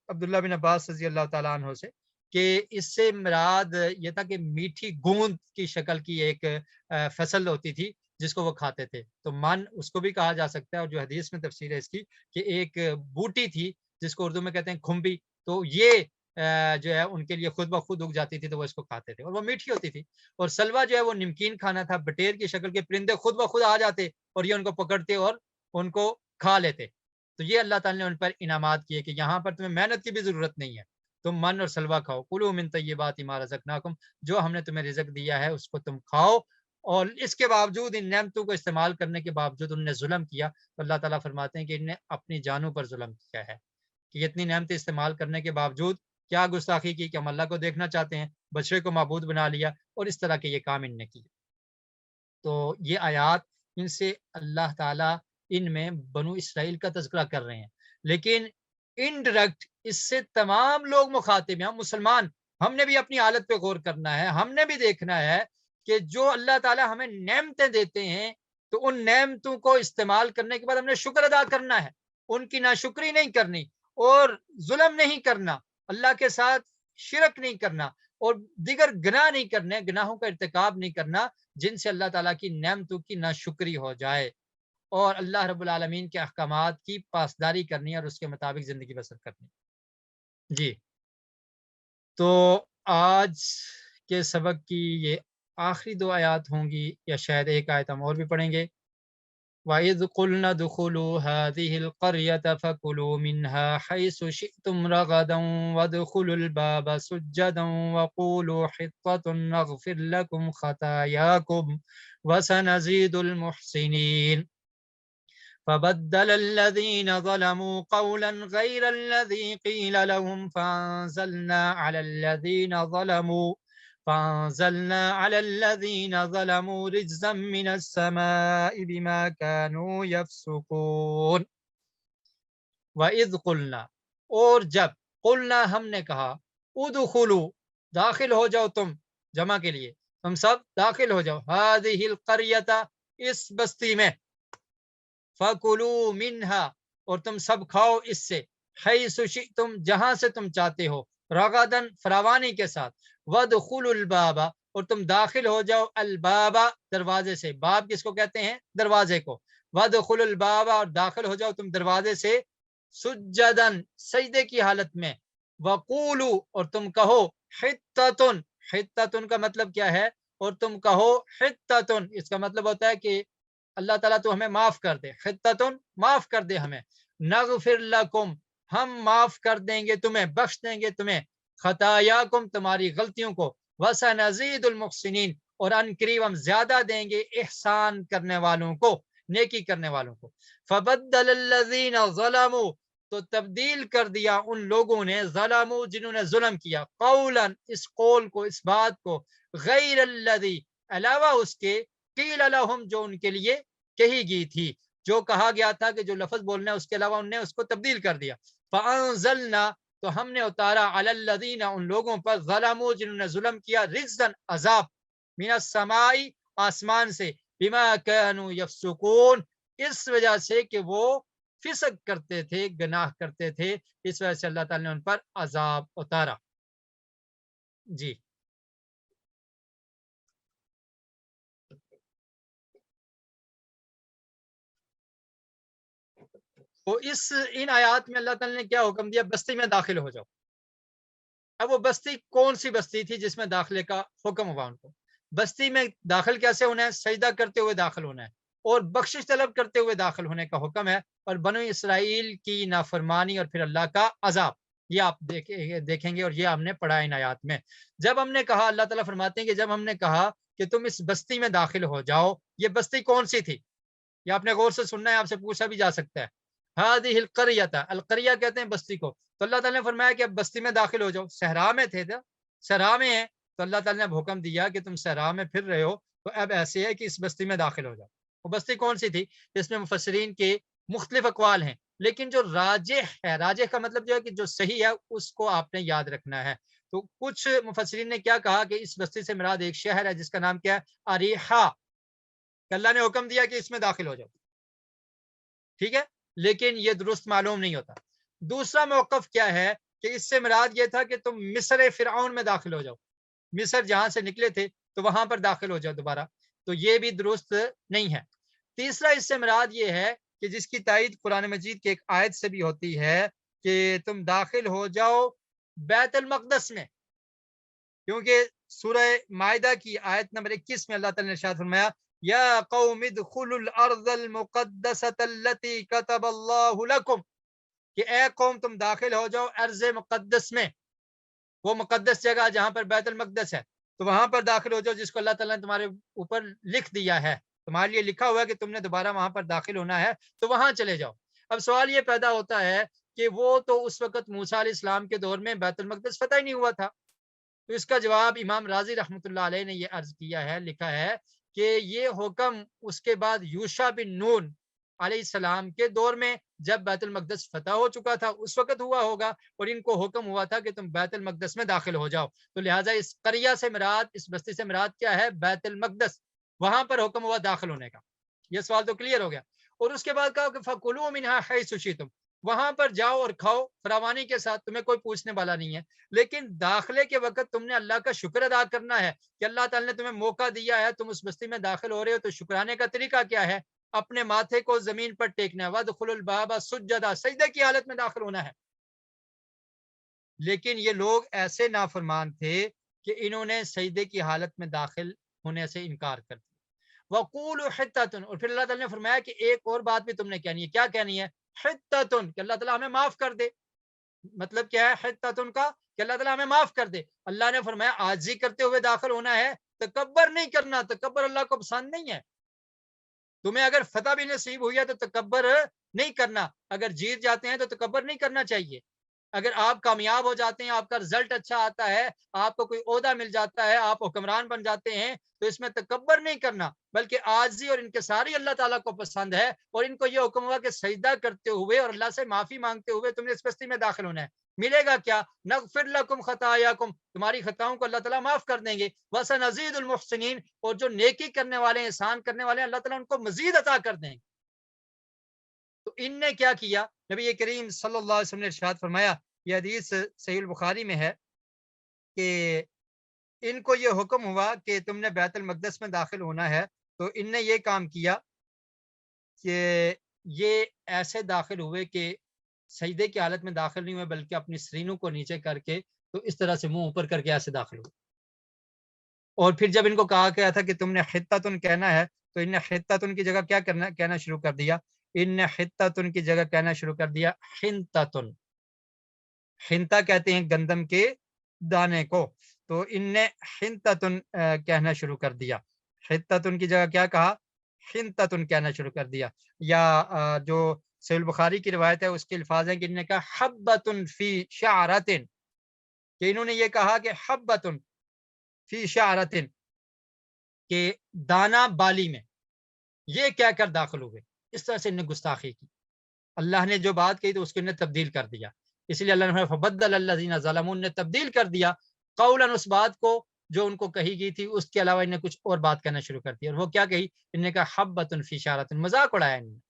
عبداللہ بن عباس رضی اللہ تعالیٰ عنہ سے، کہ اس سے مراد یہ تھا کہ میٹھی گوند کی شکل کی ایک فصل ہوتی تھی جس کو وہ کھاتے تھے، تو من اس کو بھی کہا جا سکتا ہے۔ اور جو حدیث میں تفسیر ہے اس کی کہ ایک بوٹی تھی جس کو اردو میں کہتے ہیں کھمبی، تو یہ جو ہے ان کے لیے خود بخود اگ جاتی تھی، تو وہ اس کو کھاتے تھے اور وہ میٹھی ہوتی تھی۔ اور سلوا جو ہے وہ نمکین کھانا تھا، بٹیر کی شکل کے پرندے خود بخود آ جاتے اور یہ ان کو پکڑتے اور ان کو کھا لیتے۔ تو یہ اللہ تعالیٰ نے ان پر انعامات کیے کہ یہاں پر تمہیں محنت کی بھی ضرورت نہیں ہے، تم من اور سلوا کھاؤ، کلوا من طیبات ما رزقناکم، جو ہم نے تمہیں رزق دیا ہے اس کو تم کھاؤ۔ اور اس کے باوجود، ان نعمتوں کو استعمال کرنے کے باوجود ان نے ظلم کیا، تو اللہ تعالیٰ فرماتے ہیں کہ ان نے اپنی جانوں پر ظلم کیا ہے، کہ اتنی نعمتیں استعمال کرنے کے باوجود کیا گستاخی کی کہ ہم اللہ کو دیکھنا چاہتے ہیں، بچڑے کو معبود بنا لیا، اور اس طرح کے یہ کام ان نے کیے۔ تو یہ آیات ان سے اللہ تعالیٰ ان میں بنو اسرائیل کا تذکرہ کر رہے ہیں، لیکن انڈائریکٹ اس سے تمام لوگ مخاطب ہیں۔ ہم مسلمان، ہم نے بھی اپنی حالت پہ غور کرنا ہے، ہم نے بھی دیکھنا ہے کہ جو اللہ تعالیٰ ہمیں نعمتیں دیتے ہیں تو ان نعمتوں کو استعمال کرنے کے بعد ہم نے شکر ادا کرنا ہے، ان کی ناشکری نہیں کرنی اور ظلم نہیں کرنا، اللہ کے ساتھ شرک نہیں کرنا اور دیگر گناہ نہیں کرنے، گناہوں کا ارتکاب نہیں کرنا جن سے اللہ تعالیٰ کی نعمتوں کی ناشکری ہو جائے، اور اللہ رب العالمین کے احکامات کی پاسداری کرنی اور اس کے مطابق زندگی بسر کرنی۔ جی، تو آج کے سبق کی یہ آخری 2 آیات ہوں گی، یا شاید ایک آیت ہم اور بھی پڑھیں گے۔ وَإِذْ قُلْنَا ادْخُلُوا هَٰذِهِ الْقَرْيَةَ فَكُلُوا مِنْهَا حَيْثُ شِئْتُمْ رَغَدًا وَادْخُلُوا الْبَابَ سُجَّدًا وَقُولُوا حِطَّةٌ نَغْفِرْ لَكُمْ خَطَايَاكُمْ وَسَنَزِيدُ الْمُحْسِنِينَ فبدل الذين ظلموا قولا غير الذي قيل لهم فأنزلنا على الذين ظلموا رجزا من السماء بما كانوا يفسقون۔ وَإِذْ قُلْنَا، اور جب، قلنا ہم نے کہا، ادخلوا داخل ہو جاؤ، تم جمع کے لیے تم سب داخل ہو جاؤ، هذه القرية اس بستی میں، فَكُلُوا مِنْهَا اور تم سب کھاؤ اس سے، حیث شئتم جہاں سے تم چاہتے ہو، رغدن فراوانی کے ساتھ، وَادْخُلُوا الْبَابَ اور تم داخل ہو جاؤ، الباب دروازے سے، باب کس کو کہتے ہیں؟ دروازے کو، وَادْخُلُوا الْبَابَ اور داخل ہو جاؤ تم دروازے سے، سجدن سجدے کی حالت میں، وَقُولُوا اور تم کہو، حِطَّةٌ حِطَّةٌ کا مطلب کیا ہے؟ اور تم کہو حِطَّةٌ اس کا مطلب ہوتا ہے کہ اللہ تعالیٰ تو ہمیں معاف کر دے، حِطَّةٌ معاف کر دے ہمیں، نغفر لکم ہم معاف کر دیں گے تمہیں، بخش دیں گے تمہیں، خطایاکم تمہاری غلطیوں کو، وسنزید المحسنین اور ان قریب ہم زیادہ دیں گے احسان کرنے والوں کو، نیکی کرنے والوں کو۔ فبدل الذین ظلموا تو تبدیل کر دیا ان لوگوں نے، ظلموا جنہوں نے ظلم کیا، قولا اس قول کو، اس بات کو، غیر الذی علاوہ اس کے، قیل لہم جو ان کے لیے کہی گئی تھی، جو کہا گیا تھا کہ جو لفظ بولنا ہے اس کے علاوہ انہوں نے اس کو تبدیل کر دیا۔ فانزلنا تو ہم نے اتارا علی الذین ان لوگوں پر، ظلموا جنہوں نے ظلم کیا، رجزا عذاب، من السماء آسمان سے، بما كانوا یفسقون اس وجہ سے کہ وہ فسق کرتے تھے، گناہ کرتے تھے، اس وجہ سے اللہ تعالی نے ان پر عذاب اتارا۔ جی، تو ان آیات میں اللہ تعالی نے کیا حکم دیا؟ بستی میں داخل ہو جاؤ۔ اب وہ بستی کون سی بستی تھی جس میں داخلے کا حکم ہوا ان کو؟ بستی میں داخل کیسے ہونا ہے؟ سجدہ کرتے ہوئے داخل ہونا ہے اور بخشش طلب کرتے ہوئے داخل ہونے کا حکم ہے، اور بنو اسرائیل کی نافرمانی اور پھر اللہ کا عذاب، یہ آپ دیکھیں گے، اور یہ ہم نے پڑھا ان آیات میں۔ جب ہم نے کہا، اللہ تعالیٰ فرماتے ہیں کہ جب ہم نے کہا کہ تم اس بستی میں داخل ہو جاؤ، یہ بستی کون سی تھی؟ یہ آپ نے غور سے سننا ہے، آپ سے پوچھا بھی جا سکتا ہے۔ هذه القریہ، القریہ کہتے ہیں بستی کو، تو اللہ تعالیٰ نے فرمایا کہ اب بستی میں داخل ہو جاؤ۔ صحرا میں تھے نا، صحرا میں ہیں، تو اللہ تعالیٰ نے اب حکم دیا کہ تم صحرا میں پھر رہے ہو، تو اب ایسے ہے کہ اس بستی میں داخل ہو جاؤ۔ وہ بستی کون سی تھی؟ اس میں مفسرین کے مختلف اقوال ہیں، لیکن جو راجح ہے، راجح کا مطلب جو ہے کہ جو صحیح ہے اس کو آپ نے یاد رکھنا ہے۔ تو کچھ مفسرین نے کیا کہا کہ اس بستی سے مراد ایک شہر ہے جس کا نام کیا ہے؟ اریحا، کہ اللہ نے حکم دیا کہ اس میں داخل ہو جاؤ، ٹھیک ہے، لیکن یہ درست معلوم نہیں ہوتا۔ دوسرا موقف کیا ہے کہ اس سے مراد یہ تھا کہ تم مصر فرعون میں داخل ہو جاؤ، مصر جہاں سے نکلے تھے تو وہاں پر داخل ہو جاؤ دوبارہ، تو یہ بھی درست نہیں ہے۔ تیسرا اس سے مراد یہ ہے کہ جس کی تائید قرآن مجید کے ایک آیت سے بھی ہوتی ہے کہ تم داخل ہو جاؤ بیت المقدس میں، کیونکہ سورہ مائدہ کی آیت نمبر 21 میں اللہ تعالی نے ارشاد فرمایا، یا قوم ادخلوا الارض المقدسۃ التي كتب اللہ لكم، کہ اے قوم تم داخل ہو جاؤ ارض مقدس میں، وہ مقدس جگہ جہاں پر بیت المقدس ہے، تو وہاں پر داخل ہو جاؤ جس کو اللہ تعالیٰ نے تمہارے اوپر لکھ دیا ہے، تمہارے لیے لکھا ہوا ہے کہ تم نے دوبارہ وہاں پر داخل ہونا ہے، تو وہاں چلے جاؤ۔ اب سوال یہ پیدا ہوتا ہے کہ وہ تو اس وقت موسیٰ علیہ السلام کے دور میں بیت المقدس فتح ہی نہیں ہوا تھا، تو اس کا جواب امام رازی رحمۃ اللہ علیہ نے یہ عرض کیا ہے، لکھا ہے کہ یہ حکم اس کے بعد یوشع بن نون علیہ السلام کے دور میں جب بیت المقدس فتح ہو چکا تھا اس وقت ہوا ہوگا، اور ان کو حکم ہوا تھا کہ تم بیت المقدس میں داخل ہو جاؤ، تو لہٰذا اس قریہ سے مراد، اس بستی سے مراد کیا ہے؟ بیت المقدس، وہاں پر حکم ہوا داخل ہونے کا۔ یہ سوال تو کلیئر ہو گیا. اور اس کے بعد کہا کہ فَكُلُوا مِنْهَا حَيْثُ شِئْتُمْ, وہاں پر جاؤ اور کھاؤ فراوانی کے ساتھ, تمہیں کوئی پوچھنے والا نہیں ہے. لیکن داخلے کے وقت تم نے اللہ کا شکر ادا کرنا ہے کہ اللہ تعالیٰ نے تمہیں موقع دیا ہے, تم اس بستی میں داخل ہو رہے ہو, تو شکرانے کا طریقہ کیا ہے؟ اپنے ماتھے کو زمین پر ٹیکنا ہے. وَادْخُلُوا الْبَابَ سُجَّدًا, سجدے کی حالت میں داخل ہونا ہے. لیکن یہ لوگ ایسے نافرمان تھے کہ انہوں نے سجدے کی حالت میں داخل ہونے سے انکار کر دیا. وَقُولُوا حِطَّةٌ, اور پھر اللہ تعالیٰ نے فرمایا کہ ایک اور بات بھی تم نے کہنی ہے. کیا کہنی ہے؟ حِطَّةٌ, کہ اللہ تعالیٰ ہمیں معاف کر دے. مطلب کیا ہے حِطَّةٌ کا؟ کہ اللہ تعالیٰ ہمیں معاف کر دے. اللہ نے فرمایا عاجزی کرتے ہوئے داخل ہونا ہے, تکبر نہیں کرنا. تکبر اللہ کو پسند نہیں ہے. تمہیں اگر فتح بھی نصیب ہوئی ہے تو تکبر نہیں کرنا. اگر جیت جاتے ہیں تو تکبر نہیں کرنا چاہیے. اگر آپ کامیاب ہو جاتے ہیں, آپ کا رزلٹ اچھا آتا ہے, آپ کو کوئی عہدہ مل جاتا ہے, آپ حکمران بن جاتے ہیں, تو اس میں تکبر نہیں کرنا, بلکہ عاجزی اور انکساری اللہ تعالیٰ کو پسند ہے. اور ان کو یہ حکم ہوا کہ سجدہ کرتے ہوئے اور اللہ سے معافی مانگتے ہوئے تم نے اس بستی میں داخل ہونا ہے. ملے گا کیا؟ نغفر لکم خطایاکم, تمہاری خطاؤں کو اللہ تعالیٰ معاف کر دیں گے. وسنزید المحسنین, اور جو نیکی کرنے والے ہیں, احسان کرنے والے ہیں, اللہ تعالیٰ ان کو مزید عطا کر دیں گے. تو ان نے کیا کیا؟ نبی کریم صلی اللہ علیہ وسلم نے ارشاد فرمایا, یہ حدیث صحیح البخاری میں ہے, کہ ان کو یہ حکم ہوا کہ تم نے بیت المقدس میں داخل ہونا ہے, تو ان نے یہ کام کیا کہ یہ ایسے داخل ہوئے کہ سجدے کی حالت میں داخل نہیں ہوئے, بلکہ اپنی سرینوں کو نیچے کر کے, تو اس طرح سے منہ اوپر کر کے ایسے داخل ہوئے. اور پھر جب ان کو کہا گیا تھا کہ تم نے حطتن کہنا ہے, تو ان نے حطتن کی جگہ کیا کہنا شروع کر دیا؟ ان نے حطتن کی جگہ کہنا شروع کر دیا حنتتن. حنتا کہتے ہیں گندم کے دانے کو, تو ان نے حنتتن کہنا شروع کر دیا. حطتن کی جگہ کیا کہا؟ حنتتن کہنا شروع کر دیا. یا جو صحیح البخاری کی روایت ہے اس کے الفاظ ہیں کہ انہوں نے کہا حبتن فی شعرتن, کہ انہوں نے یہ کہا کہ حبتن فی شعرتن, کہ دانا بالی میں, یہ کہہ کر داخل ہوئے. اس طرح سے انہیں گستاخی کی. اللہ نے جو بات کہی تو اس کو انہیں تبدیل کر دیا. اس لیے اللہ نے فبدل الذین ظلموا, نے تبدیل کر دیا قولا, اس بات کو جو ان کو کہی گئی تھی, اس کے علاوہ انہیں کچھ اور بات کہنا شروع کر دیا. اور وہ کیا کہی؟ انہوں نے کہا حبۃ فی شعرۃ, مذاق اڑایا انہوں نے.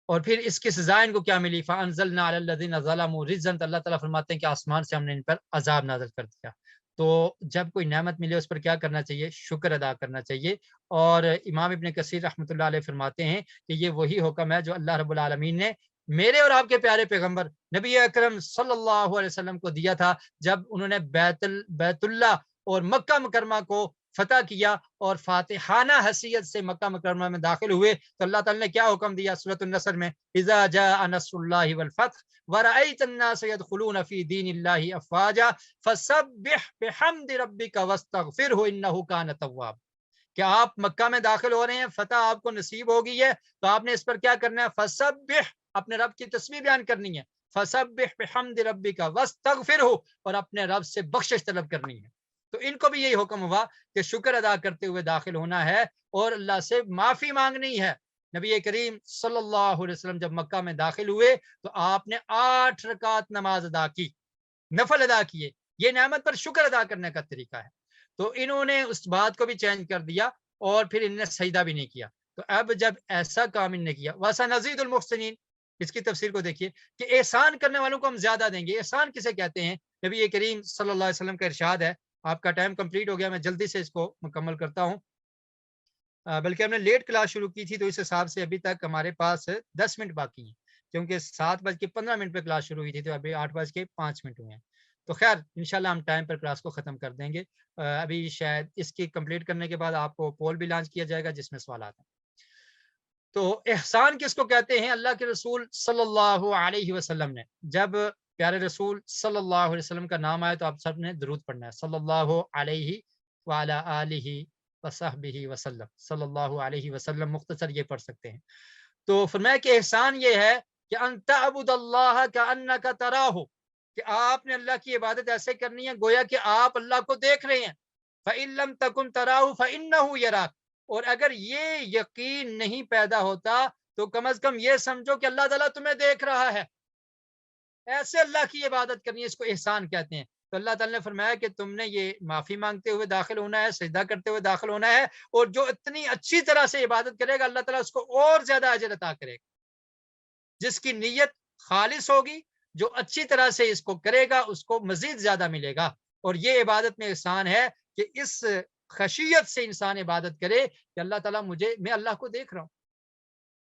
اور پھر اس کی سزا ان کو کیا ملی؟ فانزلنا علی الذین ظلموا رجزا, اللہ تعالیٰ فرماتے ہیں کہ آسمان سے ہم نے ان پر عذاب نازل کر دیا. تو جب کوئی نعمت ملے اس پر کیا کرنا چاہیے؟ شکر ادا کرنا چاہیے. اور امام ابن کثیر رحمۃ اللہ علیہ فرماتے ہیں کہ یہ وہی حکم ہے جو اللہ رب العالمین نے میرے اور آپ کے پیارے پیغمبر نبی اکرم صلی اللہ علیہ وسلم کو دیا تھا, جب انہوں نے بیت اللہ اور مکہ مکرمہ کو فتح کیا اور فاتحانہ حیثیت سے مکہ مکرمہ میں داخل ہوئے. تو اللہ تعالیٰ نے کیا حکم دیا سورۃ النصر میں؟ اذا جاء نصر اللہ والفتح ورأيت الناس يدخلون في دين الله افواجا فسبح بحمد ربك واستغفره انه كان توابا. کہ آپ مکہ میں داخل ہو رہے ہیں, فتح آپ کو نصیب ہو گئی ہے, تو آپ نے اس پر کیا کرنا ہے؟ فسبح, اپنے رب کی تسبیح بیان کرنی ہے. فسبح بحمد ربک واستغفرہ, اور اپنے رب سے بخشش طلب کرنی ہے. تو ان کو بھی یہی حکم ہوا کہ شکر ادا کرتے ہوئے داخل ہونا ہے اور اللہ سے معافی مانگنی ہے. نبی کریم صلی اللہ علیہ وسلم جب مکہ میں داخل ہوئے تو آپ نے 8 رکعت نماز ادا کی, نفل ادا کیے. یہ نعمت پر شکر ادا کرنے کا طریقہ ہے. تو انہوں نے اس بات کو بھی چینج کر دیا اور پھر انہوں نے سجدہ بھی نہیں کیا. تو اب جب ایسا کام انہوں نے کیا, وَسَنَزِيدُ الْمُحْسِنِينَ, اس کی تفسیر کو دیکھیے کہ احسان کرنے والوں کو ہم زیادہ دیں گے. احسان کسے کہتے ہیں؟ نبی کریم صلی اللہ علیہ وسلم کا ارشاد ہے. آپ کا ٹائم کمپلیٹ ہو گیا, میں جلدی سے اس کو مکمل کرتا ہوں. بلکہ ہم نے لیٹ کلاس شروع کی تھی, تو اس حساب سے ابھی تک ہمارے پاس 10 منٹ باقی ہیں, کیونکہ 7:15 پہ کلاس شروع ہوئی تھی, تو ابھی 8:05 ہوئے ہیں. تو خیر انشاءاللہ ہم ٹائم پر کلاس کو ختم کر دیں گے. ابھی شاید اس کی کمپلیٹ کرنے کے بعد آپ کو پول بھی لانچ کیا جائے گا جس میں سوالات ہیں. تو احسان کس کو کہتے ہیں؟ اللہ کے رسول صلی اللہ علیہ وسلم نے, جب پیارے رسول صلی اللہ علیہ وسلم کا نام آئے تو آپ سب نے درود پڑھنا ہے, صلی اللہ علیہ وعلی آلہ وصحبہ وسلم, صلی اللہ علیہ وسلم, مختصر یہ پڑھ سکتے ہیں. تو فرمایا کہ احسان یہ ہے کہ ان تعبد اللہ کأنک تراہ, کہ آپ نے اللہ کی عبادت ایسے کرنی ہے گویا کہ آپ اللہ کو دیکھ رہے ہیں. فإن لم تکن تراہ فإنہ یراک, اور اگر یہ یقین نہیں پیدا ہوتا تو کم از کم یہ سمجھو کہ اللہ تعالیٰ تمہیں دیکھ رہا ہے. ایسے اللہ کی عبادت کرنی ہے, اس کو احسان کہتے ہیں. تو اللہ تعالیٰ نے فرمایا کہ تم نے یہ معافی مانگتے ہوئے داخل ہونا ہے، سجدہ کرتے ہوئے داخل ہونا ہے، اور جو اتنی اچھی طرح سے عبادت کرے گا اللہ تعالیٰ اس کو اور زیادہ اجر عطا کرے گا. جس کی نیت خالص ہوگی، جو اچھی طرح سے اس کو کرے گا اس کو مزید زیادہ ملے گا. اور یہ عبادت میں احسان ہے کہ اس خشیت سے انسان عبادت کرے کہ اللہ تعالیٰ میں اللہ کو دیکھ رہا ہوں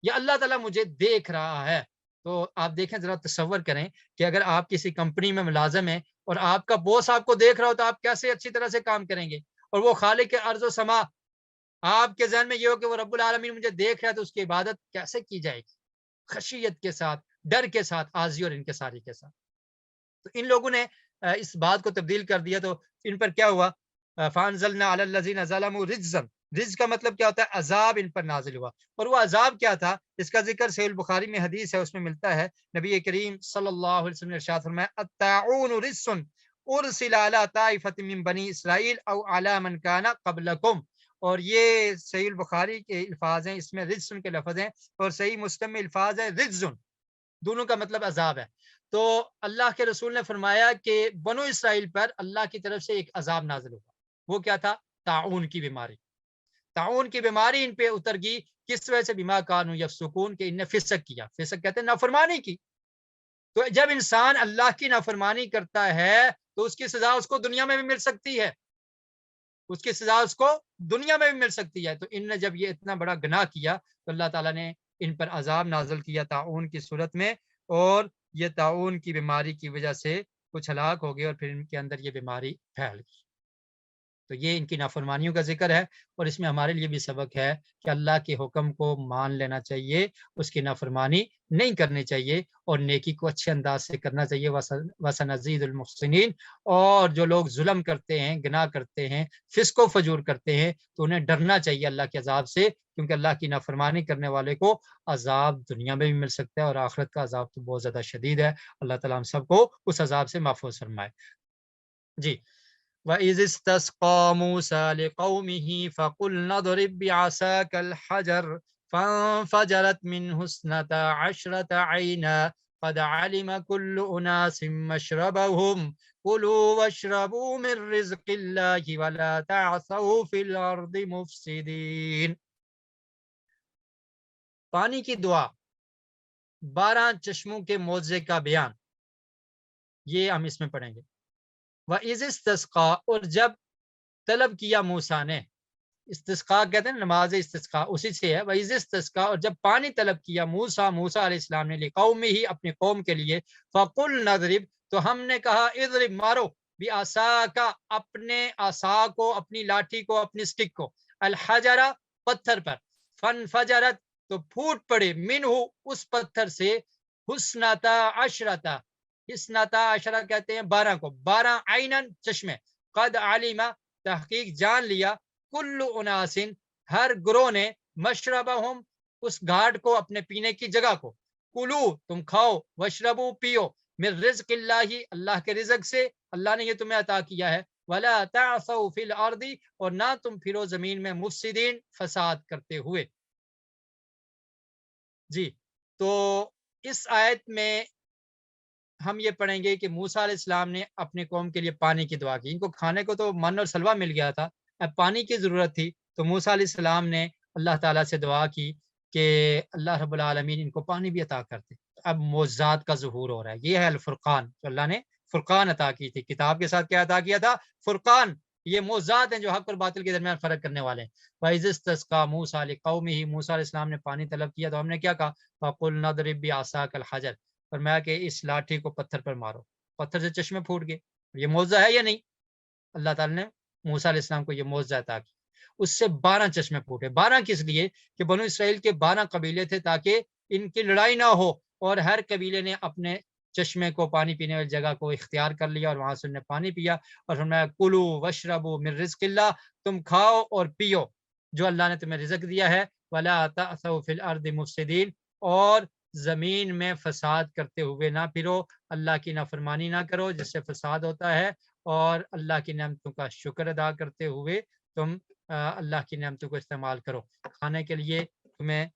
یا اللہ تعالیٰ مجھے دیکھ رہا ہے. تو آپ دیکھیں، ذرا تصور کریں کہ اگر آپ کسی کمپنی میں ملازم ہیں اور آپ کا باس آپ کو دیکھ رہا ہو تو آپ کیسے اچھی طرح سے کام کریں گے. اور وہ خالق ارض و سما، آپ کے ذہن میں یہ ہو کہ وہ رب العالمین مجھے دیکھ رہا ہے، تو اس کی عبادت کیسے کی جائے گی؟ خشیت کے ساتھ، ڈر کے ساتھ، آزی اور انکساری کے ساتھ. تو ان لوگوں نے اس بات کو تبدیل کر دیا. تو ان پر کیا ہوا؟ فانزلنا علی الذین ظلموا رجزا. رجز کا مطلب کیا ہوتا ہے؟ عذاب ان پر نازل ہوا. اور وہ عذاب کیا تھا؟ اس کا ذکر صحیح البخاری میں حدیث ہے، اس میں ملتا ہے. نبی کریم صلی اللہ علیہ وسلم نے ارشاد فرمایا الطاعون رجس ارسل علی طائفۃ من بنی اسرائیل او علی من کان قبلکم. اور یہ صحیح البخاری کے الفاظ ہیں، اس میں رجسن کے لفظ ہیں، اور صحیح مسلم میں الفاظ ہے رجزن. دونوں کا مطلب عذاب ہے. تو اللہ کے رسول نے فرمایا کہ بنو اسرائیل پر اللہ کی طرف سے ایک عذاب نازل ہوا. وہ کیا تھا؟ طاعون کی بیماری. طاعون کی بیماری ان پہ اتر گئی. کس وجہ سے؟ بما کانوا یفسقون، کہ ان نے فسق کیا. فسق کہتے ہیں نافرمانی کی. تو جب انسان اللہ کی نافرمانی کرتا ہے تو اس کی سزا اس کو دنیا میں بھی مل سکتی ہے. اس کی سزا اس کو دنیا میں بھی مل سکتی ہے. تو ان نے جب یہ اتنا بڑا گناہ کیا تو اللہ تعالیٰ نے ان پر عذاب نازل کیا طاعون کی صورت میں. اور یہ طاعون کی بیماری کی وجہ سے کچھ ہلاک ہو گئے اور پھر ان کے اندر یہ بیماری پھیل گئی. تو یہ ان کی نافرمانیوں کا ذکر ہے. اور اس میں ہمارے لیے بھی سبق ہے کہ اللہ کے حکم کو مان لینا چاہیے، اس کی نافرمانی نہیں کرنی چاہیے، اور نیکی کو اچھے انداز سے کرنا چاہیے. وَسَنَزِيدُ الْمُحْسِنِينَ. اور جو لوگ ظلم کرتے ہیں، گناہ کرتے ہیں، فسق و فجور کرتے ہیں، تو انہیں ڈرنا چاہیے اللہ کے عذاب سے، کیونکہ اللہ کی نافرمانی کرنے والے کو عذاب دنیا میں بھی مل سکتا ہے، اور آخرت کا عذاب تو بہت زیادہ شدید ہے. اللہ تعالیٰ ہم سب کو اس عذاب سے محفوظ فرمائے. جی. وَإِذِ اسْتَسْقَىٰ مُوسَىٰ لِقَوْمِهِ فَقُلْنَا اضْرِب بِّعَصَاكَ الْحَجَرَ فَانفَجَرَتْ مِنْهُ اثْنَتَا عَشْرَةَ عَيْنًا قَدْ عَلِمَ كُلُّ أُنَاسٍ مَّشْرَبَهُمْ كُلُوا وَاشْرَبُوا مِن رِّزْقِ اللَّهِ وَلَا تَعْثَوْا فِي الْأَرْضِ مُفْسِدِينَ. پانی کی دعا، 12 چشموں کے معجزے کا بیان، یہ ہم اس میں پڑھیں گے. وَإِذِ اسْتَسْقَىٰ، اور جب طلب کیا موسیٰ نے. استسقاء کہتے ہیں نماز استسقاء، اسی سے ہے. وَإِذِ اسْتَسْقَىٰ، اور جب پانی طلب کیا موسیٰ علیہ السلام نے لِقَوْمِهِ، اپنی قوم کے لیے. فَقُلْنَا اضْرِب، تو ہم نے کہا اضرب، مارو، بِعَصَاكَ، اپنے عصا کو، اپنی لاٹھی کو، اپنی سٹک کو، الحجر، پتھر پر. فانفجرت، تو پھوٹ پڑے، منہ، اس پتھر سے، حسنتا عشرتا. حسنتا عشرہ کہتے ہیں 12 کو، 12 عینن، چشمے. قد علم، تحقیق جان لیا، کل اناسن، ہر گروہ نے، مشربہم، اس گھاٹ کو، اپنے پینے کی جگہ کو. کلو، تم کھاؤ، وشربو، پیو، من رزق اللہ، اللہ کے رزق سے، اللہ نے یہ تمہیں عطا کیا ہے. ولا تعثوا فی الارض، اور نہ تم پھرو زمین میں، مفسدین، فساد کرتے ہوئے. جی. تو اس آیت میں ہم یہ پڑھیں گے کہ موسیٰ علیہ السلام نے اپنے قوم کے لیے پانی کی دعا کی. ان کو کھانے کو تو من اور سلوہ مل گیا تھا، اب پانی کی ضرورت تھی. تو موسیٰ علیہ السلام نے اللہ تعالیٰ سے دعا کی کہ اللہ رب العالمین ان کو پانی بھی عطا کرتے. اب معجزات کا ظہور ہو رہا ہے. یہ ہے الفرقان، تو اللہ نے فرقان عطا کی تھی. کتاب کے ساتھ کیا عطا کیا تھا؟ فرقان. یہ معجزات ہیں جو حق اور باطل کے درمیان فرق کرنے والے ہیں. وَإِذِ اسْتَسْقَىٰ مُوسَىٰ لِقَوْمِهِ، موسیٰ علیہ السلام نے پانی طلب کیا تو ہم نے کیا کہا؟ فَقُلْنَا اضْرِب بِّعَصَاكَ الْحَجَرَ، فرمایا کہ اس لاٹھی کو پتھر پر مارو. پتھر سے چشمے پھوٹ گئے. یہ معجزہ ہے یا نہیں؟ اللہ تعالیٰ نے موسیٰ علیہ السلام کو یہ معجزہ عطا کی. اس سے 12 چشمے پھوٹے. 12 کس لیے؟ کہ بنو اسرائیل کے 12 قبیلے تھے، تاکہ ان کی لڑائی نہ ہو، اور ہر قبیلے نے اپنے چشمے کو، پانی پینے والی جگہ کو اختیار کر لیا، اور وہاں سے انہوں نے پانی پیا. اور فرمایا کلو وشربو من رزق اللہ، تم کھاؤ اور پیو جو اللہ نے تمہیں رزق دیا ہے. ولا تعثوا فی الارض مفسدین، اور زمین میں فساد کرتے ہوئے نہ پھرو. اللہ کی نافرمانی نہ کرو جس سے فساد ہوتا ہے، اور اللہ کی نعمتوں کا شکر ادا کرتے ہوئے تم اللہ کی نعمتوں کو استعمال کرو. کھانے کے لیے تمہیں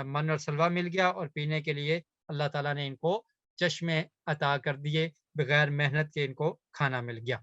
من اور سلوہ مل گیا، اور پینے کے لیے اللہ تعالیٰ نے ان کو چشمے عطا کر دیے. بغیر محنت کے ان کو کھانا مل گیا۔